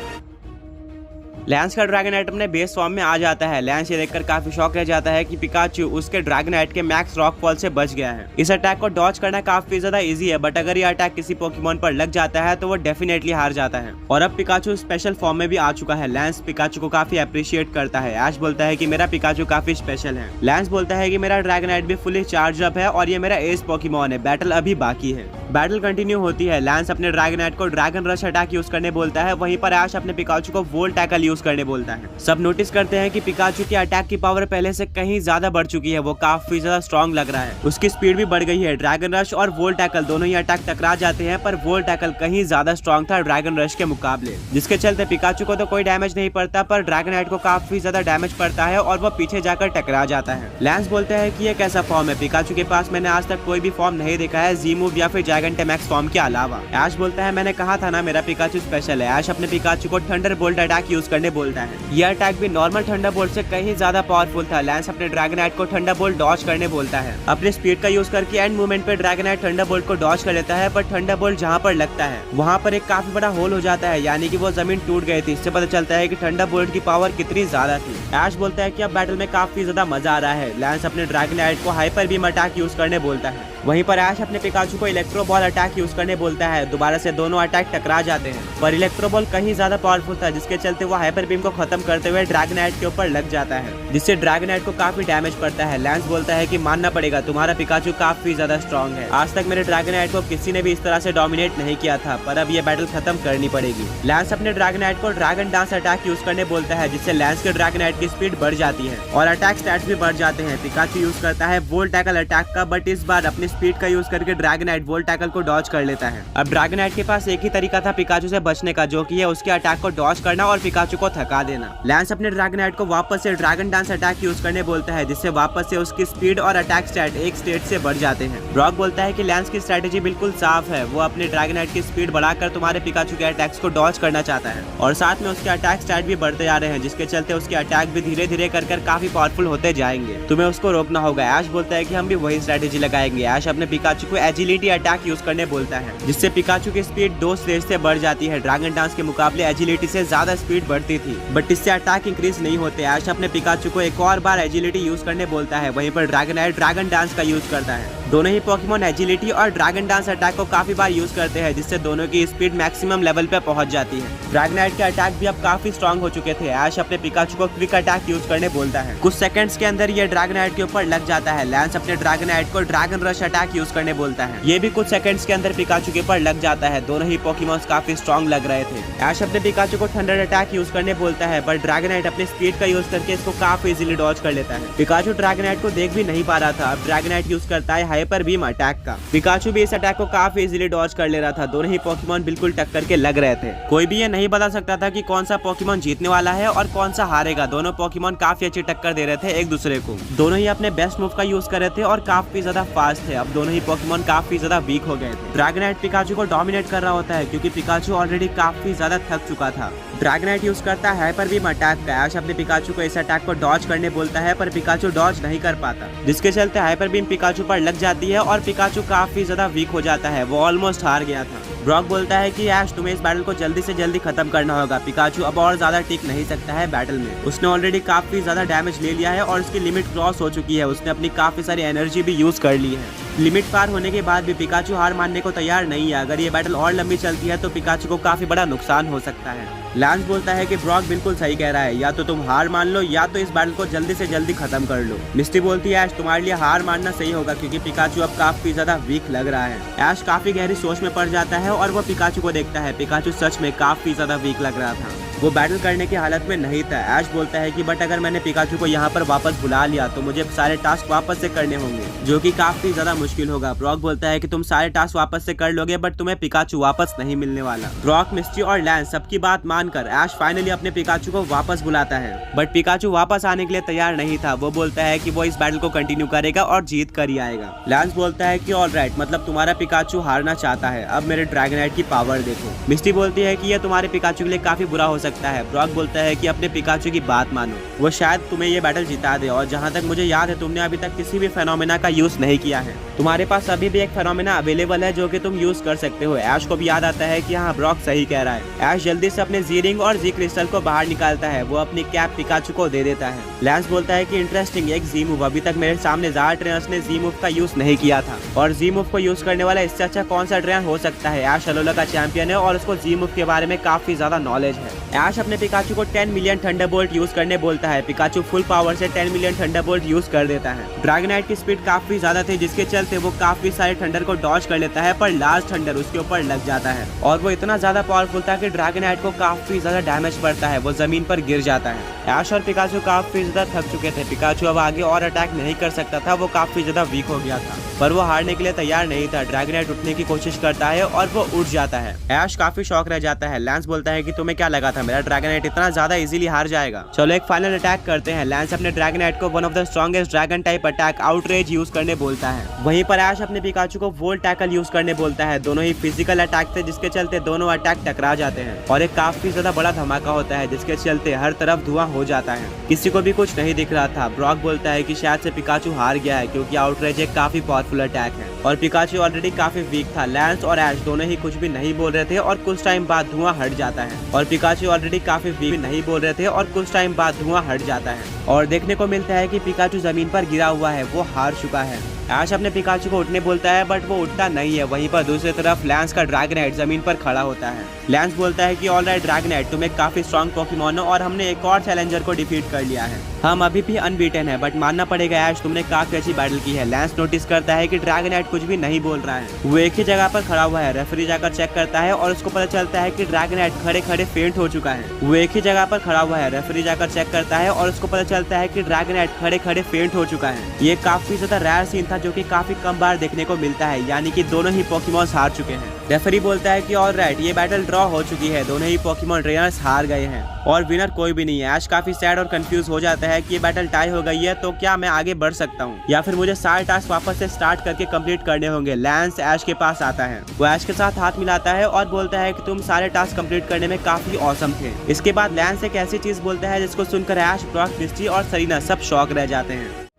लैंस का ड्रैगनाइट अपने बेस फॉर्म में आ जाता है। लैंस ये देखकर काफी शॉक रह जाता है कि पिकाचू उसके ड्रैगनाइट के मैक्स रॉकफॉल से बच गया है। इस अटैक को डॉज करना काफी ज्यादा इजी है, बट अगर ये अटैक किसी पोकेमॉन पर लग जाता है तो वो डेफिनेटली हार जाता है। और अब पिकाचू स्पेशल फॉर्म में भी आ चुका है। लैंस पिकाचू को काफी अप्रिशिएट करता है। ऐश बोलता है कि मेरा पिकाचू काफी स्पेशल है। लैंस बोलता है कि मेरा ड्रैगनाइट भी फुली चार्ज अप है और ये मेरा एज पोकेमॉन है, बैटल अभी बाकी है। बैटल कंटिन्यू होती है। लैंस अपने ड्रैगनाइट को ड्रैगन रश अटैक यूज करने बोलता है, वहीं पर ऐश अपने पिकाचू को वोल्ट टैकल यूज करने बोलता है। सब नोटिस करते हैं कि पिकाचू की अटैक की पावर पहले से कहीं ज्यादा बढ़ चुकी है, वो काफी ज्यादा स्ट्रॉन्ग लग रहा है, उसकी स्पीड भी बढ़ गई है। ड्रैगन रश और वोल्ट टैकल दोनों ही अटैक टकरा जाते हैं, पर वोल्ट टैकल कहीं ज्यादा स्ट्रॉन्ग था ड्रैगन रश के मुकाबले, जिसके चलते पिकाचू को तो कोई डैमेज नहीं पड़ता, पर ड्रैगनाइट को काफी ज्यादा डैमेज पड़ता है और वो पीछे जाकर टकरा जाता है। लैंस बोलते हैं कि ये कैसा फॉर्म है? पिकाचू के पास मैंने आज तक कोई भी फॉर्म नहीं देखा है, जी मूव या फिर जैगेंटामैक्स फॉर्म के अलावा। ऐश बोलता है मैंने कहा था ना मेरा पिकाचू स्पेशल है। ऐश अपने पिकाचू को थंडर बोल्ट अटैक यूज करने बोलता है। यह अटैक भी नॉर्मल थंडरबोल्ट से कहीं ज्यादा पावरफुल था। लैंस अपने ड्रैगनाइट को थंडरबोल्ट डॉज करने बोलता है। अपने स्पीड का यूज करके एंड मूवमेंट पे ड्रैगनाइट थंडरबोल्ट को डॉज कर लेता है, पर थंडरबोल्ट जहाँ पर लगता है वहाँ पर एक काफी बड़ा होल हो जाता है, यानी कि वो जमीन टूट गई थी। इससे पता चलता है कि थंडरबोल्ट की पावर कितनी ज्यादा थी। ऐश बोलता है कि अब बैटल में काफी ज्यादा मजा आ रहा है। लैंस अपने ड्रैगनाइट को हाइपर बीम अटैक यूज करने बोलता है। वहीं पर ऐश अपने पिकाचू को इलेक्ट्रो बॉल अटैक यूज करने बोलता है। दोबारा से दोनों अटैक टकरा जाते हैं, पर इलेक्ट्रो बॉल कहीं ज्यादा पावरफुल था, जिसके चलते वो हाइपर बीम को खत्म करते हुए ड्रैगनाइट के ऊपर लग जाता है, जिससे ड्रैगनाइट को काफी डैमेज पड़ता है। लैंस बोलता है कि मानना पड़ेगा तुम्हारा पिकाचू काफी ज्यादा स्ट्रॉन्ग है, आज तक मेरे ड्रैगनाइट को किसी ने भी इस तरह से डोमिनेट नहीं किया था, पर अब ये बैटल खत्म करनी पड़ेगी। लैंस अपने ड्रैगनाइट को ड्रैगन डांस अटैक यूज करने बोलता है, जिससे लैंस के ड्रैगनाइट की स्पीड बढ़ जाती है और अटैक स्टैट्स भी बढ़ जाते हैं। पिकाचू यूज करता है वोल्ट टैकल अटैक का, बट इस बार अपनी स्पीड का यूज करके ड्रैगनाइट वोल्ट टैकल को डॉज कर लेता है। अब ड्रैगनाइट के पास एक ही तरीका था पिकाचू से बचने का, जो कि है उसके अटैक को डॉज करना और पिकाचू को थका देना। लैंस अपने ड्रैगनाइट को वापस से ड्रैगन डांस अटैक यूज करने बोलता है, जिससे वापस से उसकी स्पीड और अटैक स्टैट एक स्टेट से बढ़ जाते हैं। ब्रॉक बोलता है कि लैंस की स्ट्रेटेजी बिल्कुल साफ है, वो अपने ड्रैगनाइट की स्पीड बढ़ाकर तुम्हारे पिकाचू के अटैक्स को डॉज करना चाहता है और साथ में उसके अटैक स्टैट भी बढ़ते जा रहे हैं, जिसके चलते उसके अटैक भी धीरे धीरे कर काफी पावरफुल होते जाएंगे। तुम्हें उसको रोकना होगा। ऐश बोलता है कि हम भी वही स्ट्रेटेजी लगाएंगे। ऐश अपने पिकाचू को एजिलिटी अटैक यूज करने बोलता है, जिससे पिकाचू की स्पीड 2 स्टेज से बढ़ जाती है। ड्रैगन डांस के मुकाबले एजिलिटी से ज्यादा स्पीड बढ़ती थी, बट इससे अटैक इंक्रीज नहीं होते। ऐश अपने पिकाचू को एक और बार एजिलिटी यूज करने बोलता है, वहीं पर ड्रैगनाइट ड्रैगन डांस का यूज करता है। दोनों ही पोकेमॉन एजिलिटी और ड्रैगन डांस अटैक को काफी बार यूज करते हैं, जिससे दोनों की स्पीड मैक्सिमम लेवल पे पहुंच जाती है। ड्रैगनाइट के अटैक भी अब काफी स्ट्रॉन्ग हो चुके थे। ऐश अपने पिकाचू को क्विक अटैक यूज करने बोलता है। कुछ सेकंड्स के अंदर ये ड्रैगनाइट के ऊपर लग जाता है। लैंस अपने ड्रैगनाइट को ड्रैगन रश अटैक यूज करने बोलता है, ये भी कुछ सेकंड्स के अंदर पिकाचू के ऊपर लग जाता है। दोनों ही पोकेमॉन्स काफी स्ट्रॉन्ग लग रहे थे। ऐश अपने पिकाचू को थंडर अटैक यूज करने बोलता है, बट ड्रैगनाइट अपने स्पीड का यूज करके इसको काफी इजीली डॉज कर लेता है। पिकाचू ड्रैगनाइट को देख भी नहीं पा रहा था। अब ड्रैगनाइट यूज करता है हाइपर बीम अटैक का। पिकाचू भी इस अटैक को काफी इजीली डॉज कर ले रहा था। दोनों ही पोकेमॉन बिल्कुल टक्कर के लग रहे थे। कोई भी ये नहीं बता सकता था कि कौन सा पोकेमॉन जीतने वाला है और कौन सा हारेगा। दोनों पोकेमॉन काफी अच्छी टक्कर दे रहे थे एक दूसरे को। दोनों ही अपने बेस्ट मूव का यूज कर रहे थे और काफी ज्यादा फास्ट थे। अब दोनों ही पोकेमॉन काफी ज्यादा वीक हो गए थे। ड्रैगनाइट पिकाचू को डोमिनेट कर रहा होता है, क्योंकि पिकाचू ऑलरेडी काफी ज्यादा थक चुका था। ड्रैगनाइट यूज करता है हाइपर बीम अटैक का। ऐश अपने पिकाचू को इस अटैक को डॉज करने बोलता है, पर पिकाचू डॉज नहीं कर पाता, जिसके चलते हाइपर बीम पिकाचू पर लग जाती है और पिकाचू काफी ज्यादा वीक हो जाता है। वो ऑलमोस्ट हार गया था। ब्रॉक बोलता है कि ऐश तुम्हें इस बैटल को जल्दी से जल्दी खत्म करना होगा। पिकाचू अब और ज्यादा टिक नहीं सकता है बैटल में। उसने ऑलरेडी काफी ज्यादा डैमेज ले लिया है और उसकी लिमिट क्रॉस हो चुकी है। उसने अपनी काफी सारी एनर्जी भी यूज कर ली है। लिमिट पार होने के बाद भी पिकाचू हार मानने को तैयार नहीं है। अगर ये बैटल और लंबी चलती है तो पिकाचू को काफी बड़ा नुकसान हो सकता है। लैंस बोलता है कि ब्रॉक बिल्कुल सही कह रहा है, या तो तुम हार मान लो या तो इस बैटल को जल्दी से जल्दी खत्म कर लो। मिस्टी बोलती है ऐश तुम्हारे लिए हार मानना सही होगा, क्योंकि पिकाचू अब काफी ज्यादा वीक लग रहा है। ऐश काफी गहरी सोच में पड़ जाता है और वो पिकाचू को देखता है। पिकाचू सच में काफी ज्यादा वीक लग रहा था, वो बैटल करने की हालत में नहीं था। ऐश बोलता है कि बट अगर मैंने पिकाचू को यहाँ पर वापस बुला लिया तो मुझे सारे टास्क वापस से करने होंगे, जो कि काफी ज्यादा मुश्किल होगा। ब्रॉक बोलता है कि तुम सारे टास्क वापस से कर लोगे, बट तुम्हें पिकाचू वापस नहीं मिलने वाला। ब्रॉक, मिस्टी और लैंस सबकी बात मानकर ऐश फाइनली अपने पिकाचू को वापस बुलाता है, बट पिकाचू वापस आने के लिए तैयार नहीं था। वो बोलता है कि वो इस बैटल को कंटिन्यू करेगा और जीत कर ही आएगा। लैंस बोलता है कि ऑलराइट, मतलब तुम्हारा पिकाचू हारना चाहता है। अब मेरे ड्रैगनाइट की पावर देखो। मिस्टी बोलती है कि यह तुम्हारे पिकाचू के लिए काफी बुरा हो सकता है। ब्रॉक बोलता है कि अपने पिकाचू की बात मानो, वो शायद तुम्हें ये बैटल जिता दे। और जहाँ तक मुझे याद है तुमने अभी तक किसी भी फेनोमेना का यूज नहीं किया है। तुम्हारे पास अभी भी एक फेनोमेना अवेलेबल है जो कि तुम यूज कर सकते हो। ऐश को भी याद आता है कि हाँ, ब्रॉक सही कह रहा है। ऐश जल्दी से अपने जी रिंग और जी क्रिस्टल को बाहर निकालता है। वो अपनी कैप पिकाचू को दे देता है। लैंस बोलता है कि इंटरेस्टिंग, एक जी मूव। अभी तक मेरे सामने ज्यादा ट्रेनर्स ने जी मूव का यूज नहीं किया था, और जी मूव को यूज करने वाला इससे अच्छा कौन सा ट्रेनर हो सकता है। ऐश अलोला का चैंपियन है और उसको जी मूव के बारे में काफी ज्यादा नॉलेज है। ऐश अपने पिकाचू को 10 मिलियन थंडरबोल्ट यूज करने बोलता है। पिकाचू फुल पावर से 10 मिलियन थंडरबोल्ट यूज कर देता है। ड्रैगनाइट की स्पीड काफी ज्यादा थी, जिसके चलते वो काफी सारे थंडर को डॉज कर लेता है, पर लास्ट थंडर उसके ऊपर लग जाता है और वो इतना ज्यादा पावरफुल था कि ड्रैगनाइट को काफी ज्यादा डैमेज पड़ता है। वो जमीन पर गिर जाता है। ऐश और पिकाचू काफी ज्यादा थक चुके थे। पिकाचू अब आगे और अटैक नहीं कर सकता था। वो काफी ज्यादा वीक हो गया था, पर वो हारने के लिए तैयार नहीं था। ड्रैगनाइट उठने की कोशिश करता है और वो उठ जाता है। ऐश काफी शॉक रह जाता है। लैंस बोलता है कि तुम्हें क्या लगा था मेरा ड्रैगनाइट इतना ज्यादा इजीली हार जाएगा? चलो एक फाइनल अटैक करते हैं। लैंस अपने ड्रैगनाइट को one of the strongest dragon type attack outrage use करने बोलता है। वहीं पर ऐश अपने पिकाचू को वोल्ट टैकल यूज करने बोलता है। दोनों ही फिजिकल अटैक थे, जिसके चलते दोनों अटैक टकरा जाते हैं और एक काफी ज्यादा बड़ा धमाका होता है, जिसके चलते हर तरफ धुआं हो जाता है। किसी को भी कुछ नहीं दिख रहा था। ब्रॉक बोलता है कि शायद से पिकाचू हार गया है, क्योंकि आउटरेज एक काफी पावरफुल अटैक है और पिकाचू ऑलरेडी काफी वीक था। लैंस और ऐश दोनों ही कुछ भी नहीं बोल रहे थे और कुछ टाइम बाद धुआं हट जाता है और पिकाचू ऑलरेडी काफी वीक नहीं बोल रहे थे और कुछ टाइम बाद धुआं हट जाता है और देखने को मिलता है कि पिकाचू जमीन पर गिरा हुआ है। वो हार चुका है। ऐश अपने पिकाचू को उठने बोलता है, बट वो उठता नहीं है। वहीं पर दूसरी तरफ लैंस का ड्रैगनाइट जमीन पर खड़ा होता है। लैंस बोलता है कि ऑलराइट ड्रैगनाइट, तुम एक काफी स्ट्रॉन्ग पोकेमॉन हो और हमने एक और चैलेंजर को डिफीट कर लिया है। हम अभी भी अनबीटन है, बट मानना पड़ेगा ऐश तुमने काफी अच्छी बैटल की है। लैंस नोटिस करता है कि ड्रैगनाइट कुछ भी नहीं बोल रहा है, वो एक ही जगह पर खड़ा हुआ है। रेफरी जाकर चेक करता है और उसको पता चलता है कि ड्रैगनाइट खड़े खड़े फेंट हो चुका है। वो एक ही जगह पर खड़ा हुआ है। रेफरी जाकर चेक करता है और उसको पता चलता है कि ड्रैगनाइट खड़े खड़े फेंट हो चुका है। ये काफी ज्यादा रेयर सीन था जो कि काफी कम बार देखने को मिलता है, यानी कि दोनों ही पोकेमॉन्स हार चुके हैं। रेफरी बोलता है कि ऑलराइट, ये बैटल ड्रॉ हो चुकी है, दोनों ही पोकेमॉन ट्रेनर्स हार गए हैं और विनर कोई भी नहीं है। ऐश काफी सैड और कंफ्यूज हो जाता है कि ये बैटल टाई हो गई है, तो क्या मैं आगे बढ़ सकता हूँ या फिर मुझे सारे टास्क वापस से स्टार्ट करके कंप्लीट करने होंगे। लैंस ऐश के पास आता है, वो ऐश के साथ हाथ मिलाता है और बोलता है कि तुम सारे टास्क कंप्लीट करने में काफी औसम थे। इसके बाद लैंस एक ऐसी चीज बोलता है जिसको सुनकर ऐश, ब्रॉक, मिस्टी और सरीना सब शॉक रह जाते हैं।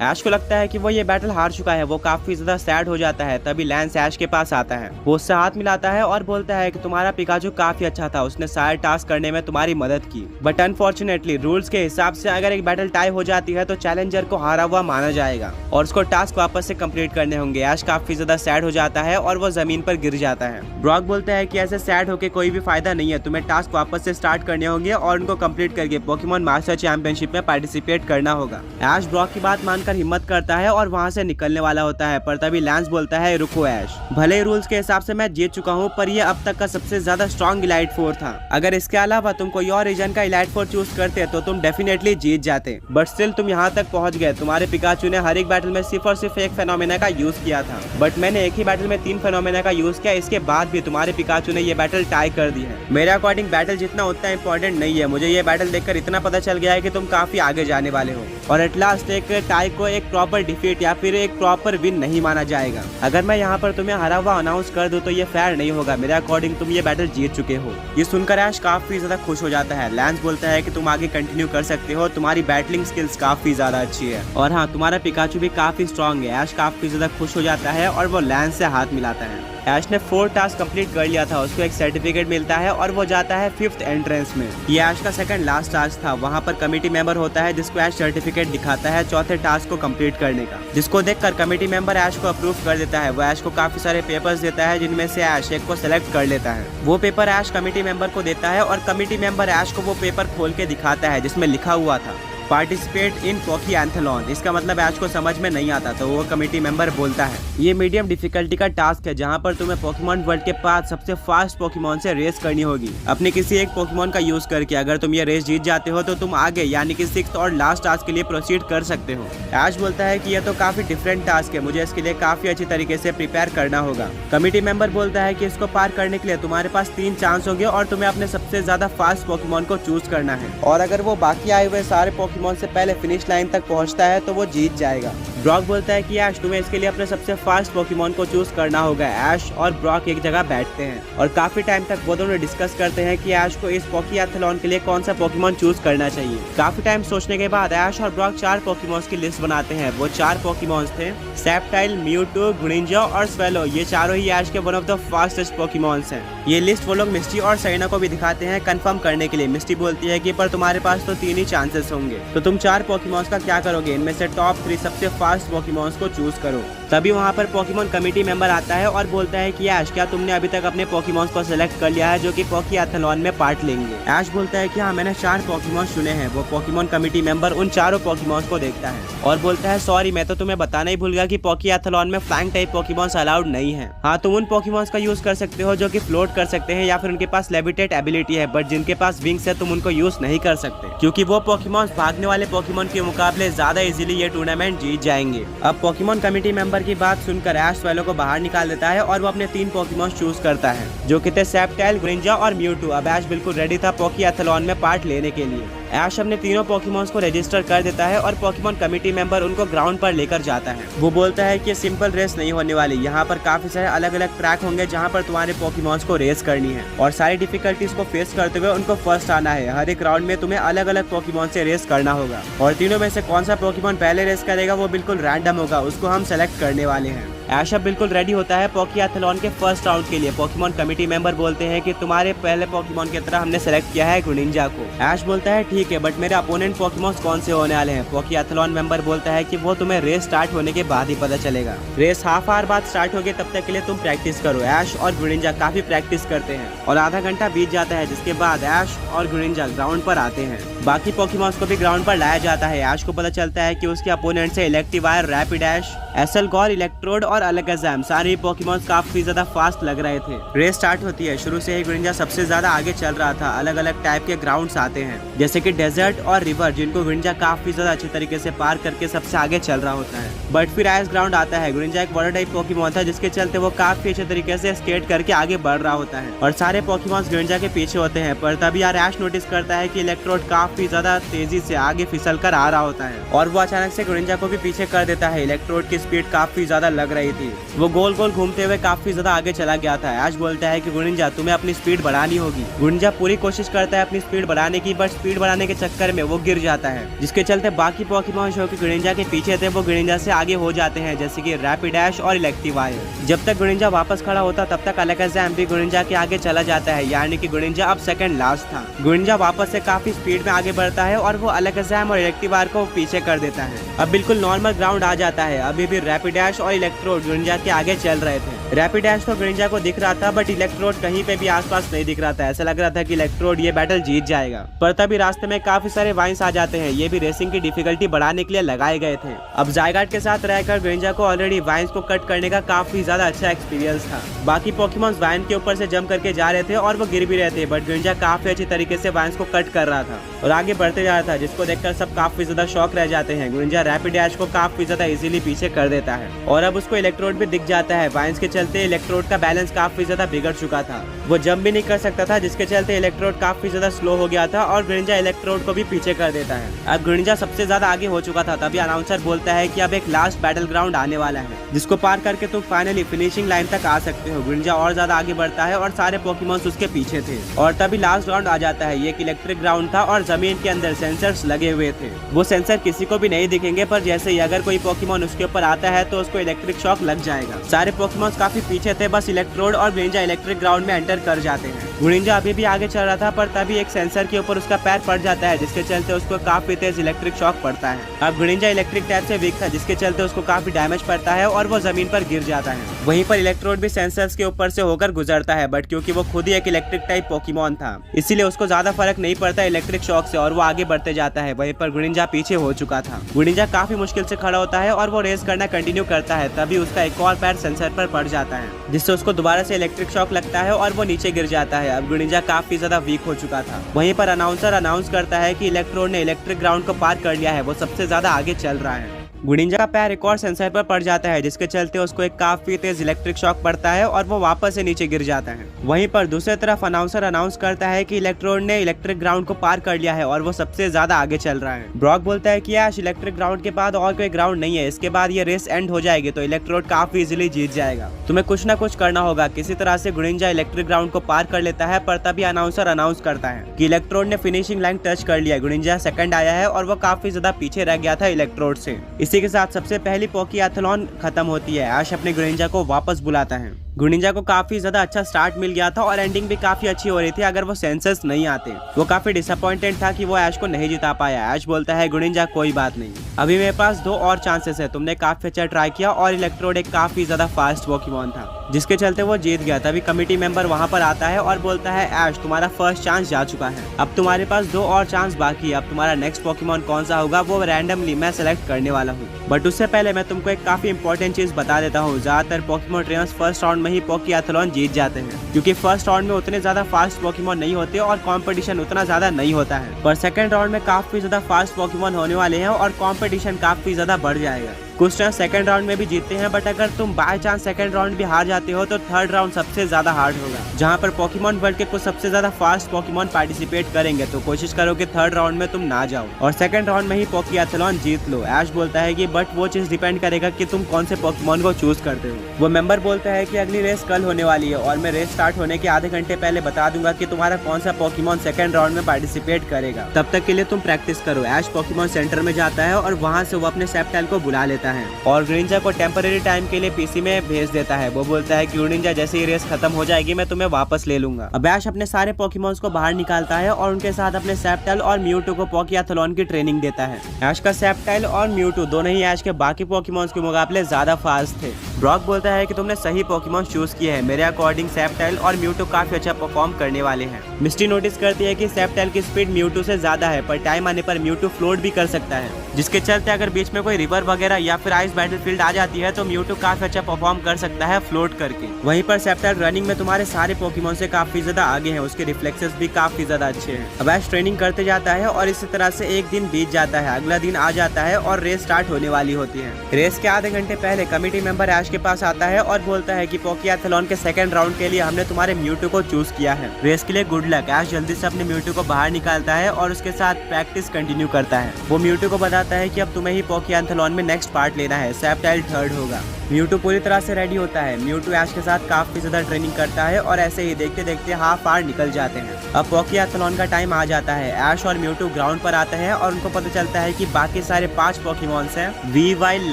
ऐश को लगता है कि वो ये बैटल हार चुका है, वो काफी ज्यादा सैड हो जाता है। तभी लैंस ऐश के पास आता है, वो उससे हाथ मिलाता है और बोलता है कि तुम्हारा पिकाचू काफी अच्छा था, उसने सारे टास्क करने में तुम्हारी मदद की, बट अनफॉर्चुनेटली रूल्स के हिसाब से अगर एक बैटल टाई हो जाती है तो चैलेंजर को हारा हुआ माना जाएगा और उसको टास्क वापस से कंप्लीट करने होंगे। ऐश काफी ज्यादा सैड हो जाता है और वो जमीन पर गिर जाता है। ब्रॉक बोलता है कि ऐसे सैड होके कोई भी फायदा नहीं है, तुम्हें टास्क वापस से स्टार्ट करने होंगे और उनको कंप्लीट करके पोकेमॉन मास्टर चैंपियनशिप में पार्टिसिपेट करना होगा। ऐश ब्रॉक की बात मानकर हिम्मत करता है और वहां से निकलने वाला होता है, पर तभी लैंस बोलता है रुको ऐश, भले ही रूल्स के हिसाब से मैं जीत चुका हूँ, पर ये अब तक का सबसे ज्यादा स्ट्रॉन्ग इलाइट फोर था। अगर इसके अलावा तुम कोई और रीजन का इलाइट फोर चूज करते तो तुम डेफिनेटली जीत जाते, बट स्टिल तुम यहाँ तक पहुँच गए। तुम्हारे पिकाचू ने हर एक बैटल में सिर्फ और सिर्फ एक फेनोमेना का यूज किया था, बट मैंने एक ही बैटल में 3 फेनोमेना का यूज किया, इसके बाद भी तुम्हारे पिकाचू ने ये बैटल टाई कर दी है। मेरे अकॉर्डिंग बैटल जितना उतना इंपॉर्टेंट नहीं है, मुझे ये बैटल देखकर इतना पता चल गया है कि तुम काफी आगे जाने वाले हो और एट लास्ट एक टाई को एक प्रॉपर डिफीट या फिर एक प्रॉपर विन नहीं माना जाएगा। अगर मैं यहाँ पर तुम्हें हरा हुआ अनाउंस कर दूं तो ये फेयर नहीं होगा। मेरे अकॉर्डिंग तुम ये बैटल जीत चुके हो। ये सुनकर ऐश काफी ज्यादा खुश हो जाता है। लैंस बोलता है कि तुम आगे कंटिन्यू कर सकते हो, तुम्हारी बैटलिंग स्किल्स काफी ज्यादा अच्छी है और हाँ, तुम्हारा पिकाचू भी काफी स्ट्रॉन्ग है। ऐश काफी ज्यादा खुश हो जाता है और वो लैंस से हाथ मिलाता है। ऐश ने 4 टास्क कंप्लीट कर लिया था, उसको एक सर्टिफिकेट मिलता है और वो जाता है 5th एंट्रेंस में। ये ऐश का सेकंड लास्ट टास्क था। वहाँ पर कमेटी मेंबर होता है जिसको ऐश सर्टिफिकेट दिखाता है 4थे टास्क को कंप्लीट करने का, जिसको देखकर कमेटी मेंबर ऐश को अप्रूव कर देता है। वो ऐश को काफी सारे पेपर्स देता है जिनमें से ऐश एक को सिलेक्ट कर लेता है। वो पेपर ऐश कमेटी मेंबर को देता है और कमेटी मेंबर ऐश को वो पेपर खोल के दिखाता है जिसमें लिखा हुआ था पार्टिसिपेट इन पोकेएंथलॉन। इसका मतलब ऐश को समझ में नहीं आता तो वो कमेटी मेंबर बोलता है ये मीडियम डिफिकल्टी का टास्क है जहां पर तुम्हें पोकेमॉन वर्ल्ड के पास सबसे फास्ट पोकेमॉन से रेस करनी होगी अपने किसी एक पोकेमॉन का यूज करके। अगर तुम ये रेस जीत जाते हो तो तुम आगे यानी कि 6th और लास्ट टास्क के लिए प्रोसीड कर सकते हो। ऐश बोलता है कि यह तो काफी डिफरेंट टास्क है, मुझे इसके लिए काफी अच्छी तरीके से प्रिपेयर करना होगा। कमेटी मेंबर बोलता है कि इसको पार करने के लिए तुम्हारे पास 3 चांस होंगे और तुम्हें अपने सबसे ज्यादा फास्ट पोकेमॉन को चूज करना है और अगर वो बाकी आए हुए सारे पोकेमॉन से पहले फिनिश लाइन तक पहुंचता है तो वो जीत जाएगा। ब्रॉक बोलता है कि ऐश तुम्हें इसके लिए अपने सबसे फास्ट पोकेमॉन को चूज करना होगा। ऐश और ब्रॉक एक जगह बैठते हैं और काफी टाइम तक वो दोनों डिस्कस करते हैं कि ऐश को इस पोकेएंथलॉन के लिए कौन सा पोकेमॉन चूज करना चाहिए। काफी टाइम सोचने के बाद ऐश और ब्रॉक 4 पोकेमॉन्स की लिस्ट बनाते हैं। वो 4 पोकेमॉन्स थे सेप्टाइल, म्यूटू, ग्रिंजो और स्वेलो। ये चारों ही ऐश के one of the fastest Pokémons हैं। ये लिस्ट वो लोग मिस्टी और सरीना को भी दिखाते हैं कंफर्म करने के लिए। मिस्टी बोलती है कि पर तुम्हारे पास तो 3 ही चांसेस होंगे, तो तुम 4 पोकेमॉन्स का क्या करोगे? इनमें से टॉप 3 सबसे फास्ट पोकेमॉन्स को चूज करो। तभी वहाँ पर पोकेमॉन कमेटी मेंबर आता है और बोलता है कि ऐश क्या तुमने अभी तक अपने पोकेमॉन्स को सिलेक्ट कर लिया है जो कि पोकेएंथलॉन में पार्ट लेंगे? ऐश बोलता है कि हाँ, मैंने 4 पोकेमॉन्स चुने हैं। वो पोकेमॉन कमेटी मेंबर उन चारों पोकेमॉन्स को देखता है और बोलता है सॉरी, मैं तो तुम्हें बताना ही भूल गया कि पोकेएंथलॉन में फ्लाइंग टाइप पोकेमॉन्स अलाउड नहीं है। हाँ, तुम उन पोकेमॉन्स का यूज कर सकते हो जो कि फ्लोट कर सकते हैं या फिर उनके पास लेविटेट एबिलिटी है, बट जिनके पास विंग्स है तुम उनको यूज नहीं कर सकते क्योंकि वो पोकेमॉन्स भागने वाले पोकेमॉन के मुकाबले ज्यादा इजीली ये टूर्नामेंट जीत जाएंगे। अब पोकेमॉन कमेटी मेंबर की बात सुनकर ऐश स्वेलो को बाहर निकाल देता है और वो अपने 3 पोकेमॉन चूज करता है जो कि थे सेप्टाइल, ग्रिंजा और म्यूटू। अब ऐश बिल्कुल रेडी था पोकेएंथलॉन में पार्ट लेने के लिए। ऐश अपने तीनों पोकेमॉन्स को रजिस्टर कर देता है और पोकेमॉन कमेटी मेंबर उनको ग्राउंड पर लेकर जाता है। वो बोलता है कि सिंपल रेस नहीं होने वाली, यहाँ पर काफी सारे अलग अलग ट्रैक होंगे जहाँ पर तुम्हारे पोकेमॉन्स को रेस करनी है और सारी डिफिकल्टीज को फेस करते हुए उनको फर्स्ट आना है। हर एक राउंड में तुम्हें अलग अलग पोकेमॉन से रेस करना होगा और तीनों में से कौन सा पोकेमॉन पहले रेस करेगा वो बिल्कुल रैंडम होगा, उसको हम सेलेक्ट करने वाले हैं। ऐश अब बिल्कुल रेडी होता है पोकियाथलॉन के फर्स्ट राउंड के लिए। पोकेमॉन कमेटी मेंबर बोलते हैं कि तुम्हारे पहले पोकेमॉन की तरह हमने सेलेक्ट किया है ग्रीनिंजा को। ऐश बोलता है ठीक है, बट मेरे अपोनेंट पोकेमॉन्स कौन से होने वाले हैं? पोकियाथलॉन मेंबर बोलता है कि वो तुम्हें रेस स्टार्ट होने के बाद ही पता चलेगा। रेस हाफ आवर बाद स्टार्ट होगी, तब तक के लिए तुम प्रैक्टिस करो। ऐश और ग्रीनिंजा काफी प्रैक्टिस करते हैं और आधा घंटा बीत जाता है, जिसके बाद ऐश और ग्रीनिंजा ग्राउंड पर आते हैं। बाकी पोकेमॉन्स को भी ग्राउंड पर लाया जाता है। ऐश को पता चलता है कि उसके अपोनेंट से इलेक्ट्रीवायर, रैपिडैश, एसलगॉर, इलेक्ट्रोड और अलगजाम सारे पोकेमॉन्स काफी ज्यादा फास्ट लग रहे थे। रेस स्टार्ट होती है। शुरू से ही ग्रीनिंजा सबसे ज्यादा आगे चल रहा था। अलग अलग टाइप के ग्राउंड्स आते हैं, जैसे कि डेजर्ट और रिवर, जिनको ग्रीनिंजा काफी ज्यादा अच्छे तरीके से पार करके सबसे आगे चल रहा होता है। बट फिर आइस ग्राउंड आता है। ग्रीनिंजा एक वाटर टाइप पोकेमॉन था, जिसके चलते वो काफी अच्छे तरीके से स्केट करके आगे बढ़ रहा होता है और सारे पोकेमॉन्स ग्रीनिंजा के पीछे होते हैं। पर तभी यार ऐश नोटिस करता है कि इलेक्ट्रोड काफी ज्यादा तेजी से आगे फिसल कर आ रहा होता है और वो अचानक से ग्रीनिंजा को भी पीछे कर देता है। इलेक्ट्रोड की स्पीड काफी ज्यादा लग रही थी। वो गोल गोल घूमते हुए काफी ज्यादा आगे चला गया था। ऐश बोलता है कि ग्रीनिंजा तुम्हें अपनी स्पीड बढ़ानी होगी। ग्रीनिंजा पूरी कोशिश करता है अपनी स्पीड बढ़ाने की, बट स्पीड बढ़ाने के चक्कर में वो गिर जाता है, जिसके चलते बाकी पोकेमॉन जो कि ग्रीनिंजा के पीछे थे वो ग्रीनिंजा से आगे हो जाते हैं, जैसे कि रैपिडैश और इलेक्ट्रीवायर। जब तक ग्रीनिंजा वापस खड़ा होता तब तक अलगजाम भी ग्रीनिंजा के आगे चला जाता है, यानी कि ग्रीनिंजा अब सेकंड लास्ट था। ग्रीनिंजा वापस से काफी स्पीड में आगे बढ़ता है और वो अलगजाम और इलेक्ट्रीवायर को पीछे कर देता है। अब बिल्कुल नॉर्मल ग्राउंड आ जाता है। अभी भी रैपिडैश और इलेक्ट्रोड ग्रीनिंजा के आगे चल रहे थे। रैपिडैश तो ग्रीनिंजा को दिख रहा था, बट इलेक्ट्रोड कहीं पे भी आसपास नहीं दिख रहा था। ऐसा लग रहा था कि इलेक्ट्रोड ये बैटल जीत जाएगा। पर तभी रास्ते में काफी सारे वाइन्स आ जाते हैं। ये भी रेसिंग की डिफिकल्टी बढ़ाने के लिए लगाए गए थे। अब ज़ायगार्ड के साथ रहकर ग्रीनिंजा को ऑलरेडी वाइन्स को कट करने का काफी ज्यादा अच्छा एक्सपीरियंस था। बाकी पोकेमॉन्स वाइन के ऊपर से जंप करके जा रहे थे और वो गिर भी रहे थे, बट ग्रीनिंजा काफी अच्छी तरीके से वाइन्स को कट कर रहा था और आगे बढ़ते जा रहा था, जिसको देखकर सब काफी ज्यादा शॉक रह जाते हैं। ग्रीनिंजा रैपिडैश को काफी ज्यादा इजीली पीछे कर देता है और अब उसको इलेक्ट्रोड भी दिख जाता है। वाइन्स के चलते इलेक्ट्रोड का बैलेंस काफी ज्यादा बिगड़ चुका था। वो जंप भी नहीं कर सकता था, जिसके चलते इलेक्ट्रोड काफी ज्यादा स्लो हो गया था और ग्रीनिंजा इलेक्ट्रोड को भी पीछे कर देता है। अब ग्रीनिंजा सबसे ज्यादा आगे हो चुका था। तभी अनाउंसर बोलता है कि अब एक लास्ट बैटल ग्राउंड आने वाला है, जिसको पार करके तुम फाइनली फिनिशिंग लाइन तक आ सकते हो। ग्रीनिंजा और ज्यादा आगे बढ़ता है और सारे पोकेमॉन्स उसके पीछे थे और तभी लास्ट ग्राउंड आ जाता है। ये एक इलेक्ट्रिक ग्राउंड था और जमीन के अंदर सेंसर्स लगे हुए थे। वो सेंसर किसी को भी नहीं दिखेंगे, पर जैसे ही अगर कोई पोकेमॉन उसके ऊपर आता है तो उसको इलेक्ट्रिक शॉक लग जाएगा। सारे पोकेमॉन्स काफी पीछे थे, बस इलेक्ट्रोड और ग्रीनिंजा इलेक्ट्रिक ग्राउंड में एंटर कर जाते हैं। ग्रीनिंजा अभी भी आगे चल रहा था, पर तभी एक सेंसर के ऊपर उसका पैर पड़ जाता है, जिसके चलते उसको काफी तेज इलेक्ट्रिक शॉक पड़ता है। अब ग्रीनिंजा इलेक्ट्रिक टाइप से वीक था, जिसके चलते उसको काफी डैमेज पड़ता है और वो जमीन पर गिर जाता है। वहीं पर इलेक्ट्रोड भी सेंसर्स के ऊपर से होकर गुजरता है, बट क्योंकि वो खुद ही एक इलेक्ट्रिक टाइप पोकेमॉन था, इसीलिए उसको ज्यादा फर्क नहीं पड़ता इलेक्ट्रिक शॉक से और वो आगे बढ़ते जाता है। वहीं पर ग्रीनिंजा पीछे हो चुका था। ग्रीनिंजा काफी मुश्किल से खड़ा होता है और वो रेस करना कंटिन्यू करता है। तभी उसका एक और पैर सेंसर पर पड़ जाता है, जिससे उसको दोबारा से इलेक्ट्रिक शॉक लगता है और वो नीचे गिर जाता है। अब ग्रीनिंजा काफी ज्यादा वीक हो चुका था। वहीं पर अनाउंसर अनाउंस करता है कि इलेक्ट्रोड ने इलेक्ट्रिक ग्राउंड को पार कर लिया है, वो सबसे ज्यादा आगे चल रहा है। ग्रीनिंजा का पैर एक और सेंसर पर पड़ जाता है, जिसके चलते उसको एक काफी तेज इलेक्ट्रिक शॉक पड़ता है और वो वापस से नीचे गिर जाता है। वहीं पर दूसरी तरफ अनाउंसर अनाउंस करता है कि इलेक्ट्रोड ने इलेक्ट्रिक ग्राउंड को पार कर लिया है और वो सबसे ज्यादा आगे चल रहा है। ब्रॉक बोलता है कि ऐश इलेक्ट्रिक ग्राउंड के बाद और कोई ग्राउंड नहीं है, इसके बाद ये रेस एंड हो जाएगी तो इलेक्ट्रोड काफी इजीली जीत जाएगा। तुम्हें कुछ ना कुछ करना होगा। किसी तरह से ग्रीनिंजा इलेक्ट्रिक ग्राउंड को पार कर लेता है, पर तभी अनाउंसर अनाउंस करता है कि इलेक्ट्रोड ने फिनिशिंग लाइन टच कर लिया। ग्रीनिंजा सेकंड आया है और वो काफी ज्यादा पीछे रह गया था इलेक्ट्रोड से। इसी के साथ सबसे पहली पोकियाथलॉन खत्म होती है। ऐश अपने ग्रीनिंजा को वापस बुलाता है। ग्रीनिंजा को काफी ज्यादा अच्छा स्टार्ट मिल गया था और एंडिंग भी काफी अच्छी हो रही थी अगर वो सेंसर्स नहीं आते। वो काफी डिसअपॉइंटेड था कि वो ऐश को नहीं जिता पाया। ऐश बोलता है ग्रीनिंजा कोई बात नहीं, अभी मेरे पास 2 और चांसेस है। तुमने काफी अच्छा ट्राई किया और इलेक्ट्रोड एक काफी ज्यादा फास्ट पोकेमॉन था, जिसके चलते वो जीत गया। तभी कमेटी मेंबर वहाँ पर आता है और बोलता है ऐश तुम्हारा फर्स्ट चांस जा चुका है, अब तुम्हारे पास 2 और चांस बाकी है। अब तुम्हारा नेक्स्ट पोकेमॉन कौन सा होगा वो रैंडमली मैं सेलेक्ट करने वाला हूँ। बट उससे पहले मैं तुमको एक काफी इंपॉर्टेंट चीज बता देता हूँ। ज्यादातर पोकेमॉन ट्रेनर्स फर्स्ट राउंड में ही पोकियाथलॉन जीत जाते हैं, क्योंकि फर्स्ट राउंड में उतने ज्यादा फास्ट पोकेमॉन नहीं होते और कंपटीशन उतना ज्यादा नहीं होता है। पर सेकंड राउंड में काफी ज्यादा फास्ट पोकेमॉन होने वाले हैं और कंपटीशन काफी ज्यादा बढ़ जाएगा। कुछ टाइम सेकंड राउंड में भी जीतते हैं, बट अगर तुम बाय चांस सेकंड राउंड भी हार जाते हो तो थर्ड राउंड सबसे ज्यादा हार्ड होगा, जहां पर पोकेमॉन वर्ल्ड के कुछ सबसे ज्यादा फास्ट पोकेमॉन पार्टिसिपेट करेंगे। तो कोशिश करो कि थर्ड राउंड में तुम ना जाओ और सेकंड राउंड में ही पोकियाथलॉन जीत लो। ऐश बोलता है कि बट वो चीज डिपेंड करेगा कि तुम कौन से पोकेमॉन को चूज करते हो। वो मेंबर बोलता है कि अगली रेस कल होने वाली है और मैं रेस स्टार्ट होने के आधे घंटे पहले बता दूंगा कि तुम्हारा कौन सा पोकेमॉन सेकंड राउंड में पार्टिसिपेट करेगा। तब तक के लिए तुम प्रैक्टिस करो। ऐश पोकेमॉन सेंटर में जाता है और वहाँ से वो अपने सेप्टाइल को बुला लेता देता है और ग्रीनिंजा को टेम्पररी टाइम के लिए पीसी में भेज देता है। वो बोलता है कि ग्रीनिंजा जैसे ही रेस खत्म हो जाएगी मैं तुम्हें वापस ले लूंगा। अब ऐश अपने सारे पोकेमॉन्स को बाहर निकालता है और उनके साथ अपने सेप्टाइल और म्यूटू को पोकियाथलॉन की ट्रेनिंग देता है। ऐश का सेप्टाइल और म्यूटू दोनों ही ऐश के बाकी पोकेमॉन्स के मुकाबले ज्यादा फास्ट थे। ब्रॉक बोलता है कि तुमने सही पोकेमॉन चूज किए हैं, मेरे अकॉर्डिंग सेप्टाइल और म्यूटू काफी अच्छा परफॉर्म करने वाले हैं। मिस्टी नोटिस करती है कि सेप्टाइल की स्पीड म्यूटू से ज्यादा है, पर टाइम आने पर म्यूटू फ्लोट भी कर सकता है, जिसके चलते अगर बीच में कोई रिवर वगैरह या फिर आइस बैटलफील्ड आ जाती है तो म्यूटू काफी अच्छा परफॉर्म कर सकता है फ्लोट करके। वहीं पर सेप्टाइल रनिंग में तुम्हारे सारे पोकेमॉन से काफी ज्यादा आगे हैं, उसके रिफ्लेक्सेस भी काफी ज्यादा अच्छे हैं। अब ऐश ट्रेनिंग करते जाता है और इसी तरह से एक दिन बीत जाता है, अगला दिन आ जाता है और रेस स्टार्ट होने वाली होती है। रेस के आधे घंटे पहले कमेटी मेंबर ऐश के पास आता है और बोलता है कि पोकियाथलॉन के सेकंड राउंड के लिए हमने तुम्हारे म्यूटू को चूज किया है, रेस के लिए गुड लक। ऐश जल्दी से अपने म्यूटू को बाहर निकालता है और उसके साथ प्रैक्टिस कंटिन्यू करता है। वो म्यूटू को बताता है कि अब तुम्हें ही पोकियाथलॉन में नेक्स्ट पार्ट लेना है, सेप्टाइल थर्ड होगा। म्यूटू पूरी तरह से रेडी होता है। म्यूटू ऐश के साथ काफी ज्यादा ट्रेनिंग करता है और ऐसे ही देखते देखते हाफ आवर निकल जाते हैं। अब पोकियाथलॉन का टाइम आ जाता है। ऐश और म्यूटू ग्राउंड पर आते हैं और उनको पता चलता है कि बाकी सारे 5 पोकेमॉन्स हैं, वीवाइल,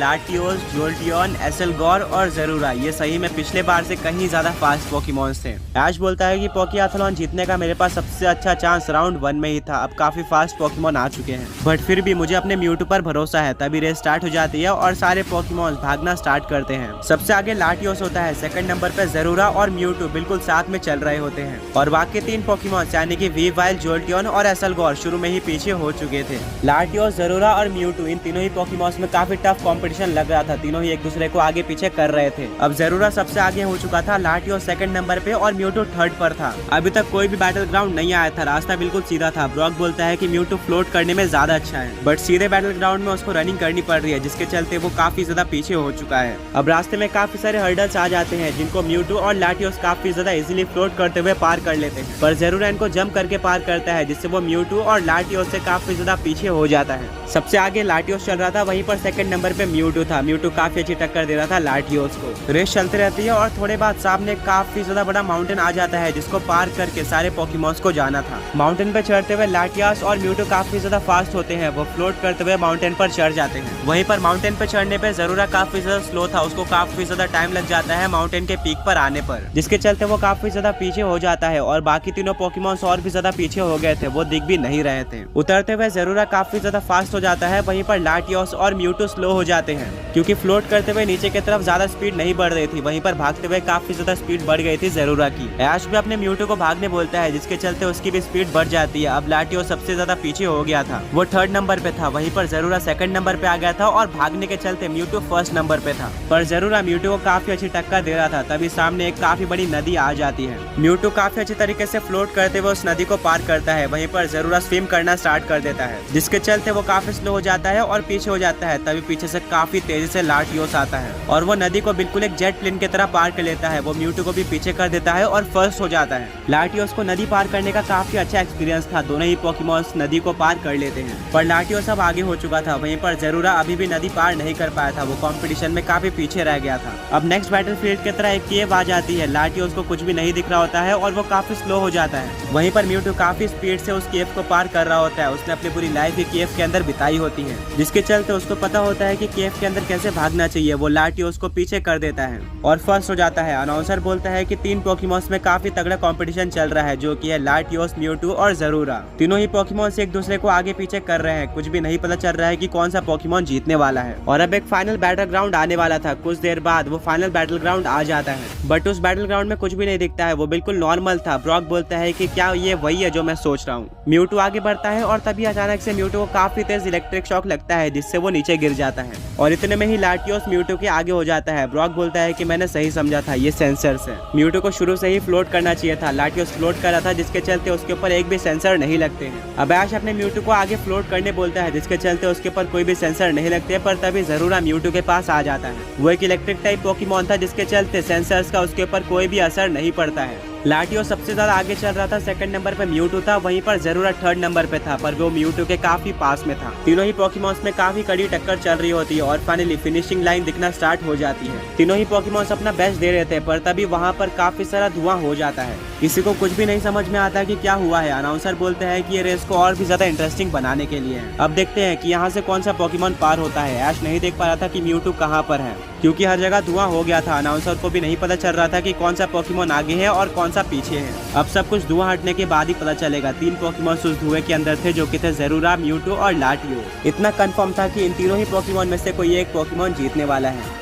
लाटियोस, जोल्टियन, एसेलगोर और जरूरा, ये सही में पिछले बार से कहीं ज्यादा फास्ट पोकेमॉन्स थे। ऐश बोलता है कि पोकियाथलॉन जीतने का मेरे पास सबसे अच्छा चांस राउंड 1 में ही था, अब काफी फास्ट पोकेमॉन आ चुके हैं, बट फिर भी मुझे अपने म्यूटू पर भरोसा है। तभी रेस स्टार्ट हो जाती है और सारे पोकेमॉन्स भागना स्टार्ट करते हैं। सबसे आगे लाटियोस होता है, सेकंड नंबर पे जरूरा और म्यूटू बिल्कुल साथ में चल रहे होते हैं और बाकी 3 पोकेमॉन्स यानी कि वीवाइल, जोल्टियन और एसेलगोर शुरू में ही पीछे हो चुके थे। लाटियोस, जरूरा और म्यूटू इन तीनों ही पोकेमॉन्स में काफी टफ कंपटीशन लग रहा था, तीनों ही एक दूसरे को आगे पीछे कर रहे थे। अब जरूरा सबसे आगे हो चुका था, लाटियोस सेकंड नंबर पे और म्यूटू थर्ड पर था। अभी तक कोई भी बैटल ग्राउंड नहीं आया था, रास्ता बिल्कुल सीधा था। ब्रॉक बोलता है कि म्यूटू फ्लोट करने में ज्यादा अच्छा है, बट सीधे बैटल ग्राउंड में उसको रनिंग करनी पड़ रही है, जिसके चलते वो काफी ज्यादा पीछे हो चुका है। अब रास्ते में काफी सारे हर्डल्स आ जाते हैं जिनको म्यूटू और लाटियोस काफी ज्यादा इजीली फ्लोट करते हुए पार कर लेते हैं, पर जरूर इनको जंप करके पार करता है, जिससे वो म्यूटू और लाटियोस से काफी ज्यादा पीछे हो जाता है। सबसे आगे लाटियोस चल रहा था, वहीं पर सेकंड नंबर पे म्यूटू था। म्यूटू काफी अच्छी टक्कर दे रहा था लाटियोस को। रेस चलती रहती है और थोड़े बाद सामने काफी ज्यादा बड़ा माउंटेन आ जाता है, जिसको पार करके सारे पोकेमॉन्स को जाना था। माउंटेन पे चढ़ते हुए लाटियोस और म्यूटू काफी ज्यादा फास्ट होते हैं, वो फ्लोट करते हुए माउंटेन पर चढ़ जाते हैं। वहीं पर माउंटेन पे चढ़ने पे जरूरा काफी ज्यादा स्लो था, उसको काफी ज्यादा टाइम लग जाता है माउंटेन के पीक पर आने पर, जिसके चलते वो काफी ज्यादा पीछे हो जाता है और बाकी तीनों पोकेमॉन्स और भी ज्यादा पीछे हो गए थे, वो दिख भी नहीं रहे थे। उतरते हुए जरूरा काफी ज्यादा फास्ट हो जाता है, वहीं पर लाटियोस और म्यूटू स्लो हो जाते हैं, क्योंकि फ्लोट करते हुए नीचे की तरफ ज्यादा स्पीड नहीं बढ़ रही थी, वहीं पर भागते हुए काफी ज्यादा स्पीड बढ़ गई थी जरूरा की। ऐश भी अपने म्यूटू को भागने बोलता है, जिसके चलते उसकी भी स्पीड बढ़ जाती है। अब लाटियोस सबसे ज्यादा पीछे हो गया था, वो थर्ड नंबर पे था, वहीं पर जरूरा सेकंड नंबर पे आ गया था और भागने के चलते म्यूटू फर्स्ट नंबर पे था, पर जरूरा म्यूटू को काफी अच्छी टक्कर दे रहा था। तभी सामने एक काफी बड़ी नदी आ जाती है। म्यूटू काफी अच्छे तरीके से फ्लोट करते हुए उस नदी को पार करता है, वहीं पर जरूरा स्विम करना स्टार्ट कर देता है, जिसके चलते वो काफी स्लो हो जाता है और पीछे हो जाता है। तभी पीछे से काफी तेजी से लाटियोस आता है और वो नदी को बिल्कुल एक जेट प्लेन की तरह पार कर लेता है। वो म्यूटू को भी पीछे कर देता है और फर्स्ट हो जाता है। लाटियोस को नदी पार करने का काफी अच्छा एक्सपीरियंस था, दोनों ही पोकेमॉन्स नदी को पार कर लेते हैं, पर लाटियोस अब आगे हो चुका था। वहीं पर जरूरा अभी भी नदी पार नहीं कर पाया था, वो कंपटीशन में काफी पीछे रह गया था। अब नेक्स्ट बैटलफील्ड की तरह एक केव आ जाती है, लाटियोस को कुछ भी नहीं दिख रहा होता है और वो काफी स्लो हो जाता है। वहीं पर म्यूटू काफी स्पीड से उस केव को पार कर रहा होता है, उसने अपनी पूरी लाइफ ही केव के अंदर बिताई होती है, जिसके चलते उसको पता होता है कि केव के अंदर कैसे भागना चाहिए। वो लाटियोस को पीछे कर देता है और फर्स्ट हो जाता है। अनाउंसर बोलता है कि 3 पोकेमॉन्स में काफी तगड़ा कंपटीशन चल रहा है, जो कि है लाटियोस, म्यूटू और जरूरा। तीनों ही पोकेमॉन्स एक दूसरे को आगे पीछे कर रहे हैं, कुछ भी नहीं पता चल रहा है कि कौन सा पोकेमॉन जीतने वाला है। और अब एक फाइनल बैटल ग्राउंड आने वाला था, कुछ देर बाद वो फाइनल बैटल ग्राउंड आ जाता है, बट उस बैटल ग्राउंड में कुछ भी नहीं दिखता है, वो बिल्कुल नॉर्मल था। ब्रॉक बोलता है कि क्या ये वही है जो मैं सोच रहा हूँ। म्यूटू आगे बढ़ता है और तभी अचानक से म्यूटू को काफी तेज इलेक्ट्रिक शॉक लगता है, जिससे वो नीचे गिर जाता है और इतने में ही लाटियोस म्यूटू के आगे हो जाता है। ब्रॉक बोलता है कि मैंने सही समझा था, ये सेंसर्स है। म्यूटू को शुरू से ही फ्लोट करना चाहिए था, लाटियोस फ्लोट कर रहा था, जिसके चलते उसके ऊपर एक भी सेंसर नहीं लगते हैं। अब ऐश अपने म्यूटू को आगे फ्लोट करने बोलता है, जिसके चलते उसके ऊपर कोई भी सेंसर नहीं लगते, पर तभी जरूरा म्यूटू के पास आ जाता है। वो एक इलेक्ट्रिक टाइप पोकेमॉन था, जिसके चलते सेंसर्स का उसके ऊपर कोई भी असर नहीं पड़ता है। लाटियोस सबसे ज्यादा आगे चल रहा था, सेकंड नंबर पे म्यूटू था, वहीं पर ज़रूरा थर्ड नंबर पे था, पर वो म्यूटू के काफी पास में था। तीनों ही पॉकीमॉन्स में काफी कड़ी टक्कर चल रही होती है और फाइनली फिनिशिंग लाइन दिखना स्टार्ट हो जाती है। तीनों ही पॉकीमॉन्स अपना बेस्ट दे रहे थे, पर तभी वहाँ पर काफी सारा धुआं हो जाता है। किसी को कुछ भी नहीं समझ में आता कि क्या हुआ है। अनाउंसर बोलते हैं कि ये रेस को और भी ज्यादा इंटरेस्टिंग बनाने के लिए है। अब देखते हैं कि यहाँ से कौन सा पॉकीमॉन पार होता है। ऐश नहीं देख पा रहा था कि म्यूटू कहाँ पर है, क्योंकि हर जगह धुआं हो गया था। अनाउंसर को भी नहीं पता चल रहा था कि कौन सा पॉकीमॉन आगे है और कौन सा पीछे है। अब सब कुछ धुआं हटने के बाद ही पता चलेगा। 3 पॉकीमॉन्स उस धुएं के अंदर थे, जो कि थे ज़रूरा, म्यूटू और लाटियोस। इतना कंफर्म था कि इन तीनों ही पॉकीमॉन में से कोई एक पॉकीमॉन जीतने वाला है।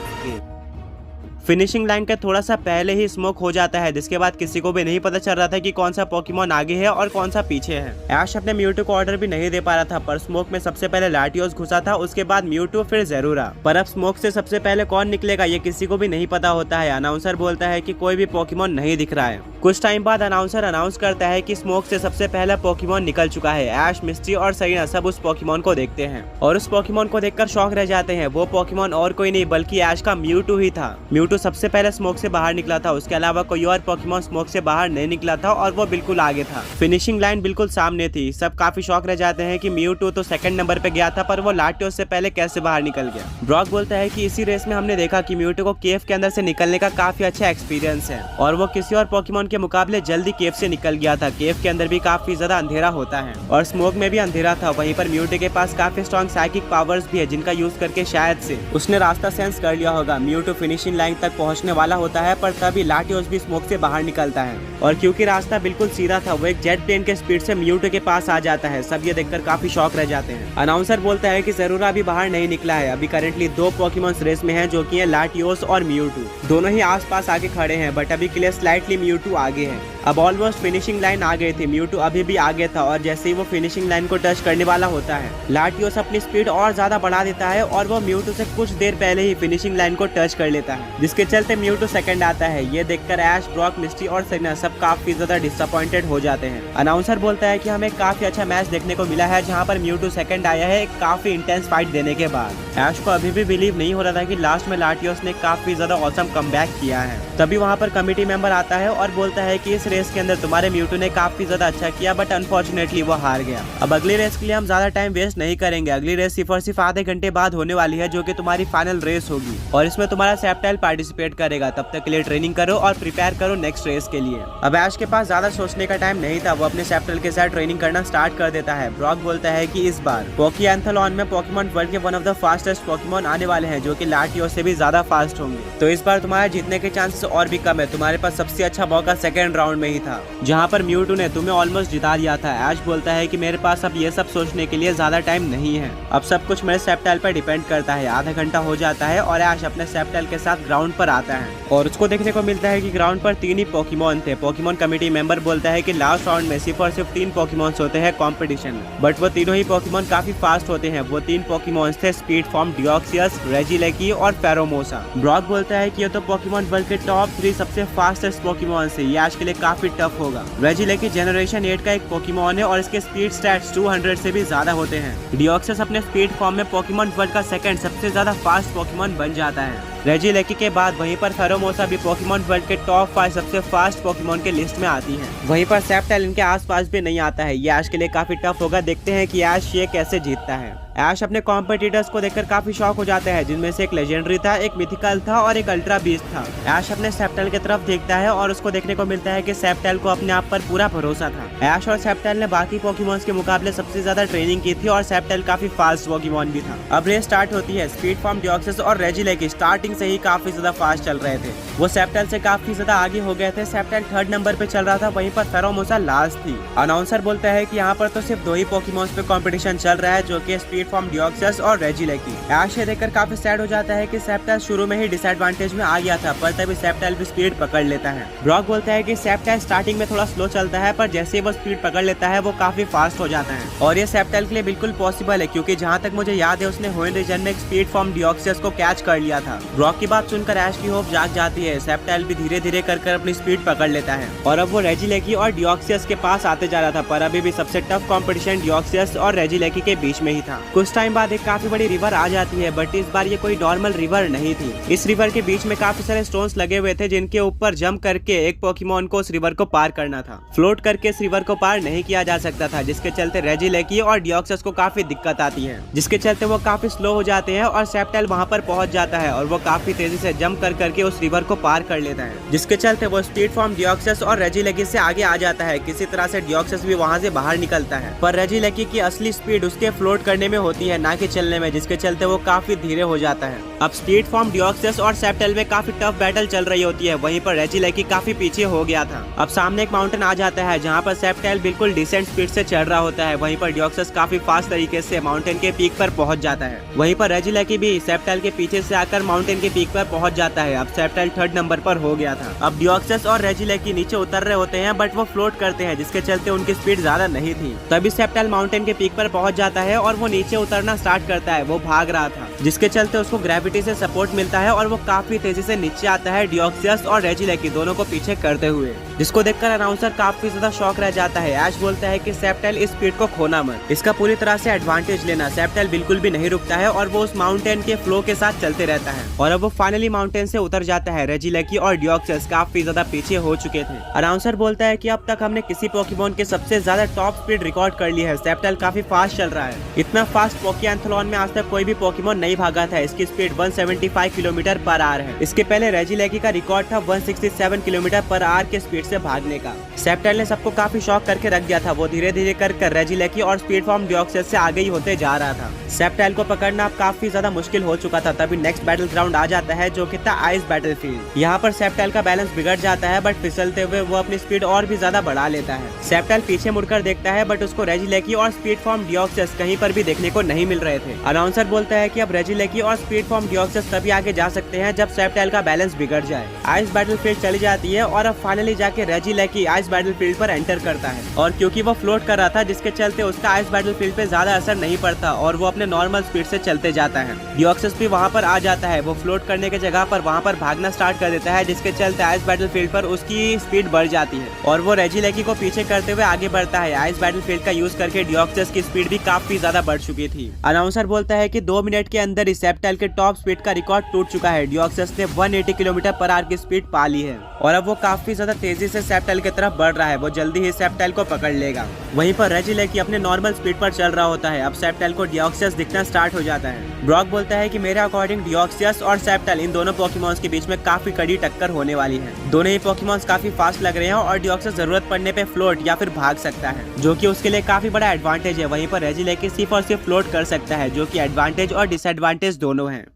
फिनिशिंग लाइन के थोड़ा सा पहले ही स्मोक हो जाता है, जिसके बाद किसी को भी नहीं पता चल रहा था कि कौन सा पॉकीमॉन आगे है और कौन सा पीछे है। ऐश अपने म्यूटू को ऑर्डर भी नहीं दे पा रहा था, पर स्मोक में सबसे पहले लाटियोस घुसा था, उसके बाद म्यूटू, फिर ज़रूरा। पर अब स्मोक से सबसे पहले कौन निकलेगा ये किसी को भी नहीं पता होता है। अनाउंसर बोलता है कि कोई भी पॉकीमॉन नहीं दिख रहा है। कुछ टाइम बाद अनाउंसर अनाउंस करता है कि स्मोक से सबसे पहला पॉकीमॉन निकल चुका है। ऐश, मिस्टी और सरीना सब उस पॉकीमॉन को देखते हैं और उस पॉकीमॉन को देखकर शॉक रह जाते हैं। वो पॉकीमॉन और कोई नहीं बल्कि ऐश का म्यूटू ही था। म्यूटू सबसे पहले स्मोक से बाहर निकला था, उसके अलावा कोई और पॉकीमॉन स्मोक से बाहर नहीं निकला था और वो बिल्कुल आगे था। फिनिशिंग लाइन बिल्कुल सामने थी। सब काफी शॉक रह जाते हैं कि म्यूटू तो सेकंड नंबर पे गया था, पर वो लाटियोस से पहले कैसे बाहर निकल गया। ब्रॉक बोलता है कि इसी रेस में हमने देखा कि म्यूटू को केव के अंदर से निकलने का काफी अच्छा एक्सपीरियंस है और वो किसी और पॉकीमॉन के मुकाबले जल्दी केव से निकल गया था। केव के अंदर भी काफी ज्यादा अंधेरा होता है और स्मोक में भी अंधेरा था। वहीं पर म्यूटू के पास काफी स्ट्रॉन्ग साइकिक पावर्स भी है, जिनका यूज करके शायद से उसने रास्ता सेंस कर लिया होगा। म्यूटू फिनिशिंग लाइन तक पहुंचने वाला होता है, पर तभी लाटियोस भी स्मोक से बाहर निकलता है और क्योंकि रास्ता बिल्कुल सीधा था, वो एक जेट प्लेन के स्पीड से म्यूटू के पास आ जाता है। सब ये देखकर काफी शॉक रह जाते हैं। अनाउंसर बोलता है कि ज़रूरा अभी बाहर नहीं निकला है। अभी करेंटली 2 पॉकीमॉन्स रेस में हैं, जो कि है लाटियोस और म्यूटू। दोनों ही आसपास आगे खड़े हैं, बट अभी के लिए स्लाइटली म्यूटू आगे है। अब ऑलमोस्ट फिनिशिंग लाइन आ गई थी। म्यूटू अभी भी आगे था और जैसे ही वो फिनिशिंग लाइन को टच करने वाला होता है, लाटियोस अपनी स्पीड और ज्यादा बढ़ा देता है और वो म्यूटू से कुछ देर पहले ही फिनिशिंग लाइन को टच कर लेता है, जिसके चलते म्यूटू सेकंड आता है। ये देखकर ऐश, ब्रॉक, मिस्टी और सरीना सब काफी ज्यादा डिसअपॉइंटेड हो जाते हैं। अनाउंसर बोलता है कि हमें काफी अच्छा मैच देखने को मिला है, जहाँ पर म्यूटू सेकंड आया है एक काफी इंटेंस फाइट देने के बाद। ऐश को अभी भी बिलीव नहीं हो रहा था कि लास्ट में लाटियोस ने काफी ज्यादा ऑसम कमबैक किया है। तभी वहाँ पर कमेटी मेंबर आता है और बोलता है कि इस रेस के अंदर तुम्हारे म्यूटू ने काफी ज्यादा अच्छा किया, बट अनफॉर्चुनेटली वो हार गया। अब अगली रेस के लिए हम ज्यादा टाइम वेस्ट नहीं करेंगे। अगली रेस सिर्फ और सिर्फ आधे घंटे बाद होने वाली है, जो कि तुम्हारी फाइनल रेस होगी और इसमें तुम्हारा सेप्टाइल पार्टिसिपेट करेगा। तब तक के लिए ट्रेनिंग करो और प्रिपेयर करो नेक्स्ट रेस के लिए। अब ऐश के पास ज्यादा सोचने का टाइम नहीं था, वो अपने सेप्टाइल के साथ ट्रेनिंग करना स्टार्ट कर देता है। ब्रॉक बोलता है कि इस बार पोकेएंथलॉन में पोकेमॉन वर्ल्ड के one of the fastest Pokemon आने वाले हैं, जो कि लाटियोस से भी ज्यादा फास्ट होंगे। तो इस बार तुम्हारे जीतने के चांसेस और भी कम है। तुम्हारे पास सबसे अच्छा मौका सेकंड राउंड में ही था, जहाँ पर म्यूटू ने तुम्हें ऑलमोस्ट जिता दिया था। ऐश बोलता है कि मेरे पास अब ये सब सोचने के लिए ज्यादा टाइम नहीं है, अब सब कुछ मेरे सेप्टाइल पर डिपेंड करता है। आधा घंटा हो जाता है और ऐश अपने सेप्टाइल के साथ ग्राउंड पर आता है और उसको देखने को मिलता है कि ग्राउंड पर 3 ही पॉकीमॉन थे। पॉकीमॉन कमेटी मेंबर बोलता है कि लास्ट राउंड में सिर्फ और सिर्फ 3 पॉकीमॉन्स होते हैं कॉम्पिटिशन में, बट वो तीनों ही पॉकीमॉन काफी फास्ट होते हैं। वो 3 पॉकीमॉन्स थे स्पीड फॉर्म, डिओक्सियस, रेजिलेकी और फेरोमोसा। ब्रॉक बोलता है कि ये तो पॉकीमॉन वर्ल्ड के टॉप 3 सबसे फास्टेस्ट पॉकीमॉन है। ये ऐश के लिए काफी टफ होगा। रेजिलेकी जनरेशन 8 का एक पॉकीमॉन है और इसके स्पीड स्टैट्स 200 से भी ज्यादा होते हैं। डिओक्सियस अपने स्पीड फॉर्म में पॉकीमॉन वर्ल्ड का सेकंड सबसे ज्यादा फास्ट पॉकीमॉन बन जाता है। रेजिलेकी के बाद वहीं पर फेरोमोसा भी पॉकीमॉन वर्ल्ड के टॉप 5 सबसे फास्ट पॉकीमॉन के लिस्ट में आती है। वहीं पर सेप्टाइल इनके आसपास भी नहीं आता है। ये ऐश के लिए काफी टफ होगा। देखते हैं कि ऐश ये कैसे जीतता है। ऐश अपने कॉम्पिटिटर्स को देखकर काफी शॉक हो जाता है, जिनमें से एक लेजेंडरी था, एक मिथिकल था और एक अल्ट्रा बीस्ट था। ऐश अपने सेप्टाइल की तरफ देखता है और उसको देखने को मिलता है कि सेप्टाइल को अपने आप पर पूरा भरोसा था। ऐश और सेप्टाइल ने बाकी पॉकीमॉन्स के मुकाबले सबसे ज्यादा ट्रेनिंग की थी और सेप्टाइल काफी फास्ट पॉकीमॉन भी था। अब रेस स्टार्ट होती है। स्पीड फॉर्म, डिओक्सियस और रेजिलेकी स्टार्टिंग से ही काफी ज्यादा फास्ट चल रहे थे। वो सेप्टाइल से काफी ज्यादा आगे हो गए थे। सेप्टाइल 3rd नंबर पे चल रहा था, वहीं पर फेरोमोसा लास्ट थी। अनाउंसर बोलता है कि यहाँ पर तो सिर्फ 2 ही पॉकीमॉन्स पे कंपटीशन चल रहा है, जो कि स्पीड फॉर्म, डिओक्सियस और रेजिलेकी। ऐश ये देखकर काफी सैड हो जाता है कि सेप्टाइल शुरू में ही डिसएडवांटेज में आ गया था, पर तभी सेप्टाइल भी स्पीड पकड़ लेता है। ब्रॉक बोलता है कि सेप्टाइल स्टार्टिंग में थोड़ा स्लो चलता है, पर जैसे ही वो स्पीड पकड़ लेता है वो काफी फास्ट हो जाता है और ये सेप्टाइल के लिए बिल्कुल पॉसिबल है, क्योंकि जहाँ तक मुझे याद है उसने होएन रीजन में एक स्पीड फॉर्म डिओक्सियस को कैच कर लिया था। ब्रॉक की बात सुनकर ऐश की होप जाग जाती है। सेप्टाइल भी धीरे धीरे कर अपनी स्पीड पकड़ लेता है और अब वो रेजिलेकी और डियोक्सियस के पास आते जा रहा था, पर अभी भी सबसे टफ कंपटीशन डियोक्सियस और रेजिलेकी के बीच में ही था। कुछ टाइम बाद एक काफी बड़ी रिवर आ जाती है, बट इस बार ये कोई नॉर्मल रिवर नहीं थी। इस रिवर के बीच में काफी सारे स्टोन्स लगे हुए थे, जिनके ऊपर जंप करके एक पोकेमॉन को उस रिवर को पार करना था। फ्लोट करके इस रिवर को पार नहीं किया जा सकता था, जिसके चलते रेजिलेकी और डियोक्सियस को काफी दिक्कत आती है, जिसके चलते वो काफी स्लो हो जाते हैं और सेप्टाइल वहाँ पर पहुंच जाता है और वो काफी तेजी से जंप कर करके उस रिवर को पार कर लेता है, जिसके चलते वो स्पीड फॉर्म डियोक्सियस और रेजिलेकी से आगे आ जाता है। किसी तरह से डियोक्सियस भी वहाँ से बाहर निकलता है, पर रेजिलेकी की असली स्पीड उसके फ्लोट करने में होती है, ना कि चलने में, जिसके चलते वो काफी धीरे हो जाता है। अब स्पीड फॉर्म डियोक्सियस और सेप्टाइल में काफी टफ बैटल चल रही होती है, वहीं पर रेजिलेकी काफी पीछे हो गया था। अब सामने एक माउंटेन आ जाता है, जहाँ पर सेप्टाइल बिल्कुल डिसेंट स्पीड से चढ़ रहा होता है, वहीं पर डियोक्सियस काफी फास्ट तरीके से माउंटेन के पीक पर पहुंच जाता है। वहीं पर रेजिलेकी भी सेप्टाइल के पीछे से आकर माउंटेन के पीक पर पहुंच जाता है। अब सेप्टाइल 3rd नंबर पर हो गया था। अब डियोक्सियस और रेजिलेकी नीचे उतर रहे होते हैं, बट वो फ्लोट करते हैं, जिसके चलते उनकी स्पीड ज्यादा नहीं थी। तभी सेप्टाइल माउंटेन के पीक पर पहुंच जाता है और वो नीचे उतरना स्टार्ट करता है। वो भाग रहा था, जिसके चलते उसको ग्रेविटी से सपोर्ट मिलता है और वो काफी तेजी से नीचे आता है, डियोक्सियस और रेजिलेकी दोनों को पीछे करते हुए, जिसको देखकर अनाउंसर काफी ज्यादा शॉक रह जाता है। ऐश बोलता है कि सेप्टाइल इस स्पीड को खोना मत, इसका पूरी तरह से एडवांटेज लेना। सेप्टाइल बिल्कुल भी नहीं रुकता है और वो उस माउंटेन के फ्लो के साथ चलते रहता है और अब वो फाइनली माउंटेन से उतर जाता है। रेजिलेकी और डियोक्सियस काफी ज्यादा पीछे हो चुके थे। अनाउंसर बोलता है कि अब तक हमने किसी पोकेमॉन के सबसे ज्यादा टॉप स्पीड रिकॉर्ड कर ली है। सेप्टाइल काफी फास्ट चल रहा है, इतना फास्ट पोकेएंथलॉन में आज तक कोई भी पोकेमॉन नहीं भागा था। इसकी स्पीड 175 किलोमीटर पर आवर है। इसके पहले रेजिलेकी का रिकॉर्ड था 167 किलोमीटर पर आवर के स्पीड से भागने का। सेप्टाइल ने सबको काफी शॉक करके रख दिया था। वो धीरे धीरे कर रेजिलेकी और स्पीड फॉर्म डियोक्सियस से आगे ही होते जा रहा था। सेप्टाइल को पकड़ना अब काफी ज्यादा मुश्किल हो चुका था। तभी नेक्स्ट बैटल ग्राउंड आ जाता है, जो कि था आइस बैटलफील्ड। यहाँ पर सेप्टाइल का बैलेंस बिगड़ जाता है, बट फिसलते हुए वो अपनी स्पीड और भी ज्यादा बढ़ा लेता है। सेप्टाइल पीछे मुड़कर देखता है, बट उसको रेजिलेकी और स्पीड फॉर्म डियोक्सियस कहीं पर भी देखने को नहीं मिल रहे थे। अनाउंसर बोलता है कि अब रेजिलेकी और स्पीड फॉर्म डियोक्सियस तभी आगे जा सकते हैं जब सेप्टाइल का बैलेंस बिगड़ जाए। आइस बैटलफील्ड चली जाती है और अब फाइनली जाके रेजिलेकी आइस बैटलफील्ड पर एंटर करता है, और क्योंकि वो फ्लोट कर रहा था, जिसके चलते उसका आइस बैटलफील्ड पे ज्यादा असर नहीं पड़ता और वो अपने नॉर्मल स्पीड से चलते जाता है। डियोक्सियस भी वहाँ पर आ जाता है। वो फ्लोट करने की जगह पर वहाँ पर भागना स्टार्ट कर देता है, जिसके चलते आइस बैटलफील्ड पर उसकी स्पीड बढ़ जाती है और वो रेजिलेकी को पीछे करते हुए आगे बढ़ता है। आइस बैटलफील्ड का यूज करके डियोक्सियस की स्पीड भी काफी ज्यादा बढ़ चुकी थी। अनाउंसर बोलता है कि 2 मिनट के अंदर ही सेप्टाइल के टॉप स्पीड का रिकॉर्ड टूट चुका है। डियोक्सियस ने 180 किलोमीटर पर आवर की स्पीड पा ली है और अब वो काफी ज्यादा तेजी से सेप्टाइल की तरफ बढ़ रहा है। वो जल्दी ही सेप्टाइल को पकड़ लेगा। वहीं पर रेजिलेकी अपने नॉर्मल स्पीड पर चल रहा होता है। अब सेप्टाइल को डियोक्सियस दिखना स्टार्ट हो जाता है। ब्रॉक बोलता है कि मेरे अकॉर्डिंग डियोक्सियस और सेप्टाइल, इन दोनों पोकेमॉन्स के बीच में काफी कड़ी टक्कर होने वाली है। दोनों ही पोकेमॉन्स काफी फास्ट लग रहे हैं और डियोक्सियस जरूरत पड़ने पे फ्लोट या फिर भाग सकता है, जो कि उसके लिए काफी बड़ा एडवांटेज है। वहीं पर रेजिलेकी सिर्फ और सिर्फ फ्लोट कर सकता है, जो कि एडवांटेज और डिसएडवांटेज दोनों हैं।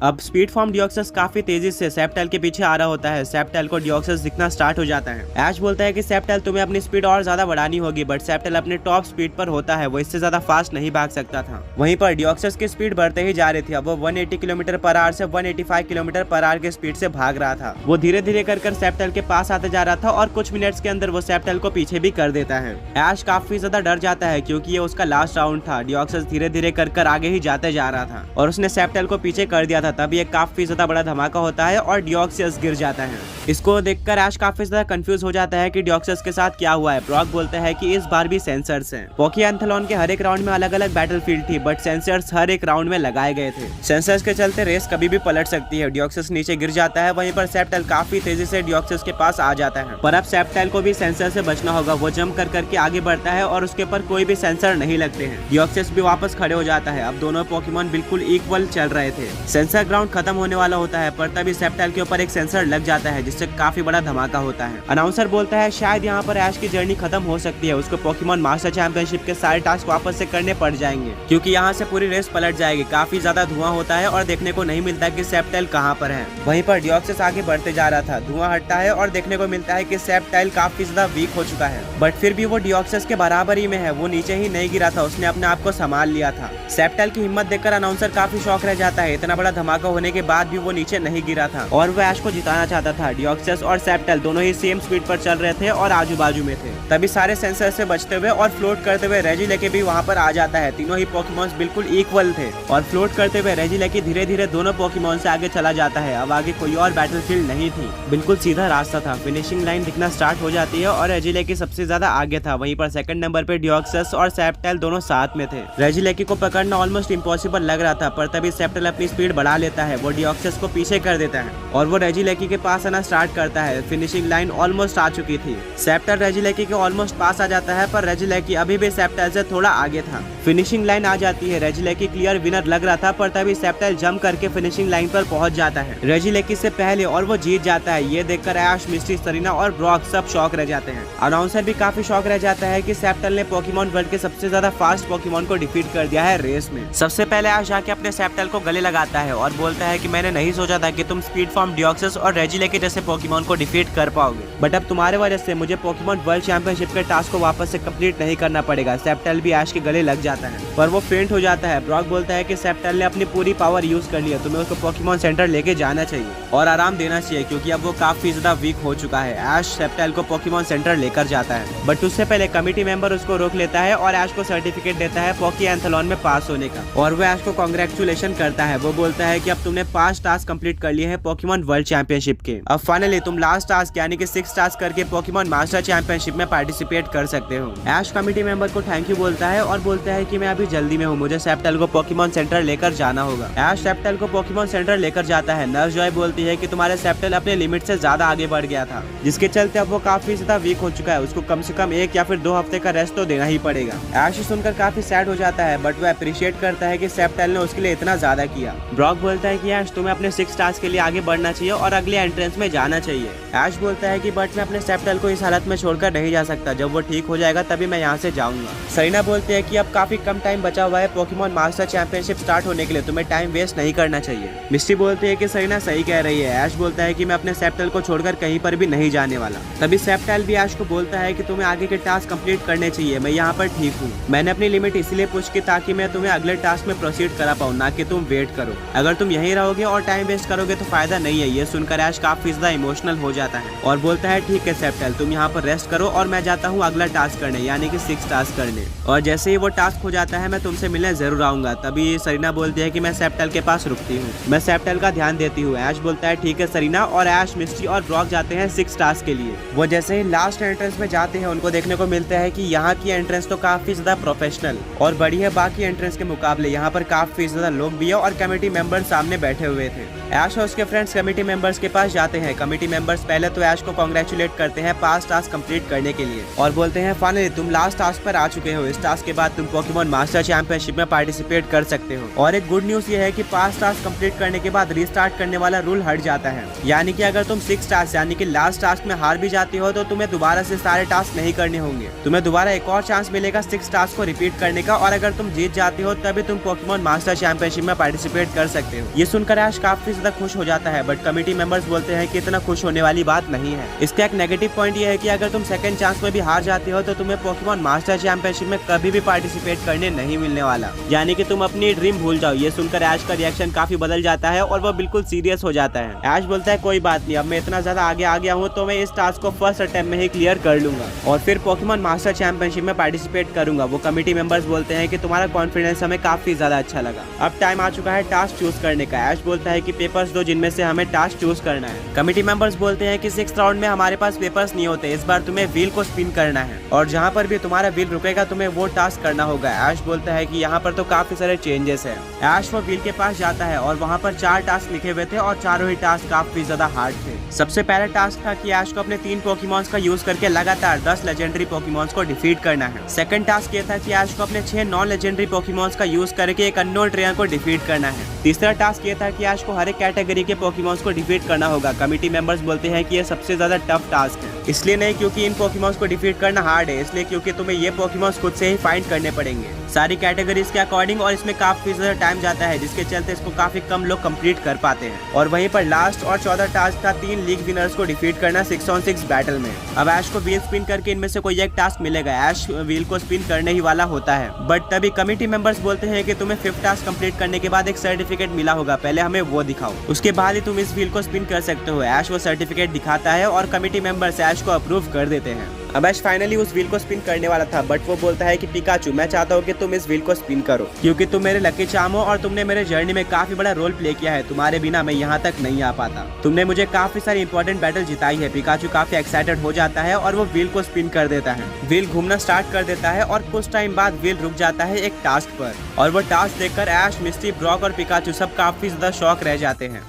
अब स्पीड फॉर्म डियोक्सियस काफी तेजी से सेप्टाइल के पीछे आ रहा होता है। सेप्टाइल को डियोक्सियस दिखना स्टार्ट हो जाता है। ऐश बोलता है कि सेप्टाइल तुम्हें अपनी स्पीड और ज्यादा बढ़ानी होगी, बट सेप्टाइल अपने टॉप स्पीड पर होता है। वो इससे ज्यादा फास्ट नहीं भाग सकता था। वहीं पर डियोक्सियस की स्पीड बढ़ते ही जा रही थी। अब वो 180 किलोमीटर पर आवर से 185 किलोमीटर पर आवर की स्पीड से भाग रहा था। वो धीरे धीरे कर सेप्टाइल के पास आते जा रहा था और कुछ मिनट्स के अंदर वो सेप्टाइल को पीछे भी कर देता है। ऐश काफी ज्यादा डर जाता है, क्योंकि ये उसका लास्ट राउंड था। डियोक्सियस धीरे धीरे कर आगे ही जाते जा रहा था और उसने सेप्टाइल को पीछे कर दिया था। तभी एक काफी ज्यादा बड़ा धमाका होता है और डियोक्सियस गिर जाता है। इसको देखकर ऐश काफी ज्यादा कंफ्यूज हो जाता है कि डियोक्सियस के साथ क्या हुआ है। ब्रॉक बोलता है कि इस बार भी सेंसर्स हैं। पोकेएंथलॉन के हर एक राउंड में अलग अलग बैटलफील्ड थी, बट सेंसर्स हर एक राउंड में लगाए गए थे। सेंसर्स के चलते रेस कभी भी पलट सकती है। डियोक्सियस नीचे गिर जाता है। वहीं पर सेप्टाइल काफी तेजी से डियोक्सियस के पास आ जाता है, पर अब सेप्टाइल को भी सेंसर से बचना होगा। वो जंप करके आगे बढ़ता है और उसके ऊपर कोई भी सेंसर नहीं लगते हैं। डियोक्सियस भी वापस खड़े हो जाता है। अब दोनों पोकेमॉन बिल्कुल इक्वल चल रहे थे। सेंसर ग्राउंड खत्म होने वाला होता है, पर तभी सेप्टाइल के ऊपर एक सेंसर लग जाता है, जिससे काफी बड़ा धमाका होता है। अनाउंसर बोलता है शायद यहाँ पर ऐश की जर्नी खत्म हो सकती है। उसको पोकेमॉन मास्टर चैंपियनशिप के सारे टास्क वापस से करने पड़ जाएंगे, क्योंकि यहाँ से पूरी रेस पलट जाएगी। काफी ज्यादा धुआं होता है और देखने को नहीं मिलता कि सेप्टाइल कहाँ पर है। वहीं पर डियोक्सियस आगे बढ़ते जा रहा था। धुआं हटता है और देखने को मिलता है कि सेप्टाइल काफी ज्यादा वीक हो चुका है, बट फिर भी वो डियोक्सियस के बराबर ही में है। वो नीचे ही नहीं गिरा था, उसने अपने आप को संभाल लिया था। सेप्टाइल की हिम्मत देखकर अनाउंसर काफी शौक रह जाता है। इतना बड़ा धमाका होने के बाद भी वो नीचे नहीं गिरा था और वो ऐश को जिताना चाहता था। डियोक्सस और सेप्टल दोनों ही सेम स्पीड पर चल रहे थे और आजू बाजू में थे। तभी सारे सेंसर से बचते हुए और फ्लोट करते हुए रेजिलेकी भी वहाँ पर आ जाता है। तीनों ही पोकेमॉन्स बिल्कुल इक्वल थे और फ्लोट करते हुए रेजिलेकी धीरे धीरे दोनों पोकेमॉन से आगे चला जाता है। अब आगे कोई और बैटलफील्ड नहीं थी, बिल्कुल सीधा रास्ता था। फिनिशिंग लाइन दिखना स्टार्ट हो जाती है और रेजिलेकी सबसे ज्यादा आगे था। वहीं पर सेकंड नंबर पे डियोक्सस और सेप्टल दोनों साथ में थे। रेजिलेकी को पकड़ना ऑलमोस्ट इम्पॉसिबल लग रहा था, पर तभी सेप्टल अपनी स्पीड बढ़ा लेता है। वो डियोक्सस को पीछे कर देता है और वो रेजिलेकी के पास आना स्टार्ट करता है। फिनिशिंग लाइन ऑलमोस्ट आ चुकी थी। सेप्टल रेजिलेकी के ऑलमोस्ट पास आ जाता है, पर रेजिलेकी अभी भी सेप्टल से थोड़ा आगे था। फिनिशिंग लाइन आ जाती है। रेजिलेकी क्लियर विनर लग रहा था, पर तभी सेप्टल जंप करके फिनिशिंग लाइन पर पहुंच जाता है रेजिलेकी से पहले और वो जीत जाता है। ये देखकर ऐश, मिस्टी, सरीना और ब्रॉक सब शॉक रह जाते हैं। अनाउंसर भी काफी शॉक रह जाता है कि सेप्टल ने पोकेमॉन वर्ल्ड के सबसे ज्यादा फास्ट पोकेमॉन को डिफीट कर दिया है रेस में। सबसे पहले ऐश जाके अपने सेप्टल को गले लगाता है और बोलता है कि मैंने नहीं सोचा था कि तुम स्पीड फॉर्म डियोक्सस और रेजिलेकी जैसे पोकेमॉन को डिफीट कर पाओगे, बट अब तुम्हारे वजह से मुझे पोकेमॉन वर्ल्ड चैंपियनशिप के टास्क को वापस से कंप्लीट नहीं करना पड़ेगा। सेप्टल भी ऐश के गले लग जाता है, पर वो फेंट हो जाता है। ब्रॉक बोलता है कि सेप्टल ने अपनी पूरी पावर यूज कर लिया, तुम्हें उसको पोकेमॉन सेंटर लेके जाना चाहिए और आराम देना चाहिए क्योंकि अब वो काफी ज्यादा वीक हो चुका है। ऐश सेप्टल को पोकेमॉन सेंटर लेकर जाता है, बट उससे पहले कमिटी मेंबर उसको रोक लेता है और ऐश को सर्टिफिकेट देता है पोकी एंथलॉन में पास होने का और वो ऐश को कांग्रेचुलेशन करता है। वो बोलता है कि अब तुमने 5 टास्क कंप्लीट कर लिए हैं पोकेमॉन वर्ल्ड चैंपियनशिप के। अब फाइनली तुम लास्ट टास्क यानी कि 6 टास्क करके पोकेमॉन मास्टर चैंपियनशिप में पार्टिसिपेट कर सकते हो। ऐश कमिटी मेंबर को थैंक यू बोलता है और बोलता है कि मैं अभी जल्दी में हूँ, मुझे सेप्टल को पोकेमॉन सेंटर लेकर जाना होगा। ऐश सेप्टल को पोकेमॉन सेंटर लेकर जाता है। नर्स जॉय बोलती है कि तुम्हारे सेप्टल अपने लिमिट से ज्यादा आगे बढ़ गया था, जिसके चलते अब वो काफी ज्यादा वीक हो चुका है। उसको कम से कम 1 या फिर 2 हफ्ते का रेस्ट तो देना ही पड़ेगा। ऐश सुनकर काफी सैड हो जाता है, बट वो अप्रिशिएट करता है कि सेप्टल ने उसके लिए इतना ज्यादा किया। ब्रॉक बोलता है कि ऐश तुम्हें अपने 6 टास्क के लिए आगे बढ़ना चाहिए और अगले एंट्रेंस में जाना चाहिए। ऐश बोलता है कि बट मैं अपने सेप्टल को इस हालत में छोड़कर नहीं जा सकता, जब वो ठीक हो जाएगा तभी मैं यहाँ से जाऊंगा। सरीना बोलती है कि अब काफी कम टाइम बचा हुआ है पोकेमॉन मास्टर चैंपियनशिप स्टार्ट होने के लिए, तुम्हें टाइम वेस्ट नहीं करना चाहिए। मिस्टी बोलती है कि सरीना सही कह रही है। ऐश बोलता है कि मैं अपने सेप्टल को छोड़कर कहीं पर भी नहीं जाने वाला। तभी सेप्टल भी ऐश को बोलता है कि तुम्हें आगे के टास्क कंप्लीट करने चाहिए, मैं यहाँ पर ठीक हूँ। मैंने अपनी लिमिट इसलिए पुश की ताकि मैं तुम्हें अगले टास्क में प्रोसीड करा पाऊँ, ना कि तुम वेट करो। अगर तुम यहीं रहोगे और टाइम वेस्ट करोगे तो फायदा नहीं है। ये सुनकर ऐश काफी ज्यादा इमोशनल हो जाता है और बोलता है ठीक है सेप्टल, तुम यहाँ पर रेस्ट करो और मैं जाता हूँ अगला टास्क करने यानी कि 6 टास्क करने, और जैसे ही वो टास्क हो जाता है मैं तुमसे मिलने जरूर आऊंगा। तभी सरीना बोलती है कि मैं सेप्टल के पास रुकती हूँ, मैं सेप्टल का ध्यान देती हूँ। ऐश बोलता है ठीक है सरीना, और ऐश, मिस्टी और ब्रॉक जाते हैं 6 टास्क के लिए। वो जैसे ही लास्ट एंट्रेंस में जाते हैं उनको देखने को मिलता है कि यहाँ की एंट्रेंस तो काफी ज्यादा प्रोफेशनल और बड़ी है बाकी एंट्रेंस के मुकाबले। यहाँ पर काफी ज्यादा लोग भी है और कमेटी मेंबर सामने बैठे हुए थे। ऐश और उसके फ्रेंड्स कमेटी मेंबर्स के पास जाते हैं। कमेटी मेंबर्स पहले तो ऐश को कांग्रेचुलेट करते हैं 5 टास्क कंप्लीट करने के लिए और बोलते हैं फाइनली तुम लास्ट टास्क पर आ चुके हो, इस टास्क के बाद तुम पोकेमॉन मास्टर चैंपियनशिप में पार्टिसिपेट कर सकते हो। और एक गुड न्यूज ये है कि 5 टास्क कंप्लीट करने के बाद रीस्टार्ट करने वाला रूल हट जाता है, यानी कि अगर तुम 6 टास्क यानी कि लास्ट टास्क में हार भी जाते हो तो तुम्हें दोबारा से सारे टास्क नहीं करने होंगे, तुम्हें दोबारा एक और चांस मिलेगा 6 टास्क को रिपीट करने का, और अगर तुम जीत जाते हो तभी तुम पोकेमॉन मास्टर चैंपियनशिप में पार्टिसिपेट कर सकते हो। ये सुनकर ऐश काफी ज्यादा खुश हो जाता है, बट कमेटी मेंबर्स बोलते हैं कि इतना खुश होने वाली बात नहीं है। इसका एक नेगेटिव पॉइंट ये है कि अगर तुम सेकंड चांस में भी हार जाते हो तो तुम्हें पोकेमॉन मास्टर चैंपियनशिप में कभी भी पार्टिसिपेट करने नहीं मिलने वाला, यानी कि तुम अपनी ड्रीम भूल जाओ। ये सुनकर ऐश का रिएक्शन काफी बदल जाता है और वो बिल्कुल सीरियस हो जाता है। ऐश बोलता है कोई बात नहीं, अब मैं इतना ज्यादा आगे आ गया हूँ तो मैं इस टास्क को फर्स्ट अटेम्प्ट में ही क्लियर कर लूंगा और फिर पोकेमॉन मास्टर चैंपियनशिप में पार्टिसिपेट करूंगा। वो कमेटी मेंबर्स बोलते हैं कि तुम्हारा कॉन्फिडेंस हमें काफी ज्यादा अच्छा लगा, अब टाइम आ चुका है टास्क चूज करने का। ऐश बोलता है कि पेपर्स दो जिनमें से हमें टास्क चूज करना है। कमेटी मेंबर्स बोलते हैं कि 6th राउंड में हमारे पास पेपर्स नहीं होते, इस बार तुम्हें व्हील को स्पिन करना है और जहाँ पर भी तुम्हारा व्हील रुकेगा तुम्हें वो टास्क करना होगा। ऐश बोलता है कि यहाँ पर तो काफी सारे चेंजेस है। ऐश वो व्हील के पास जाता है और वहाँ पर 4 टास्क लिखे हुए थे और चारों ही टास्क काफी ज्यादा हार्ड थे। सबसे पहला टास्क था कि ऐश को अपने 3 पोकेमॉन्स का यूज करके लगातार 10 लेजेंडरी पोकेमॉन्स को डिफीट करना है। सेकंड टास्क ये था कि ऐश को अपने 6 नॉन लेजेंडरी पोकेमॉन्स का यूज करके एक अननोन ट्रेनर को डिफीट करना है। तीसरा टास्क ये था कि ऐश को हर एक कैटेगरी के पोकेमॉन्स को डिफीट करना होगा। कमेटी मेंबर्स बोलते हैं कि ये सबसे ज्यादा टफ टास्क है, इसलिए नहीं क्योंकि इन पोकेमॉन्स को डिफीट करना हार्ड है, इसलिए क्योंकि तुम्हें ये पोकेमॉन्स खुद से ही फाइंड करने पड़ेंगे सारी कैटेगरीज के अकॉर्डिंग, और इसमें काफी ज्यादा टाइम जाता है जिसके चलते इसको काफी कम लोग कंप्लीट कर पाते हैं। और वहीं पर लास्ट और 14 टास्क था 3 लीग विनर्स को डिफीट करना 6on6 बैटल में। अब ऐश को व्हील स्पिन करके इनमें से कोई एक टास्क मिलेगा। ऐश व्हील को स्पिन करने ही वाला होता है, बट तभी कमेटी मेंबर्स बोलते हैं कि तुम्हें 5th टास्क कंप्लीट करने के बाद एक सर्टिफिकेट सर्टिफिकेट मिला होगा, पहले हमें वो दिखाओ, उसके बाद ही तुम इस व्हील को स्पिन कर सकते हो। ऐश वो सर्टिफिकेट दिखाता है और कमेटी मेंबर्स ऐश को अप्रूव कर देते हैं। अब ऐश फाइनली उस व्हील को स्पिन करने वाला था, बट वो बोलता है कि पिकाचू, मैं चाहता हूँ कि तुम इस व्हील को स्पिन करो, क्योंकि तुम मेरे लकी चार्म हो और तुमने मेरे जर्नी में काफी बड़ा रोल प्ले किया है। तुम्हारे बिना मैं यहाँ तक नहीं आ पाता। तुमने मुझे काफी सारी इंपॉर्टेंट बैटल जिताई है। पिकाचू काफी एक्साइटेड हो जाता है और वो व्हील को स्पिन कर देता है। व्हील घूमना स्टार्ट कर देता है और कुछ टाइम बाद व्हील रुक जाता है एक टास्क पर, और वो टास्क देखकर ऐश, मिस्टी, ब्रॉक और पिकाचू सब काफी ज्यादा शॉक रह जाते हैं।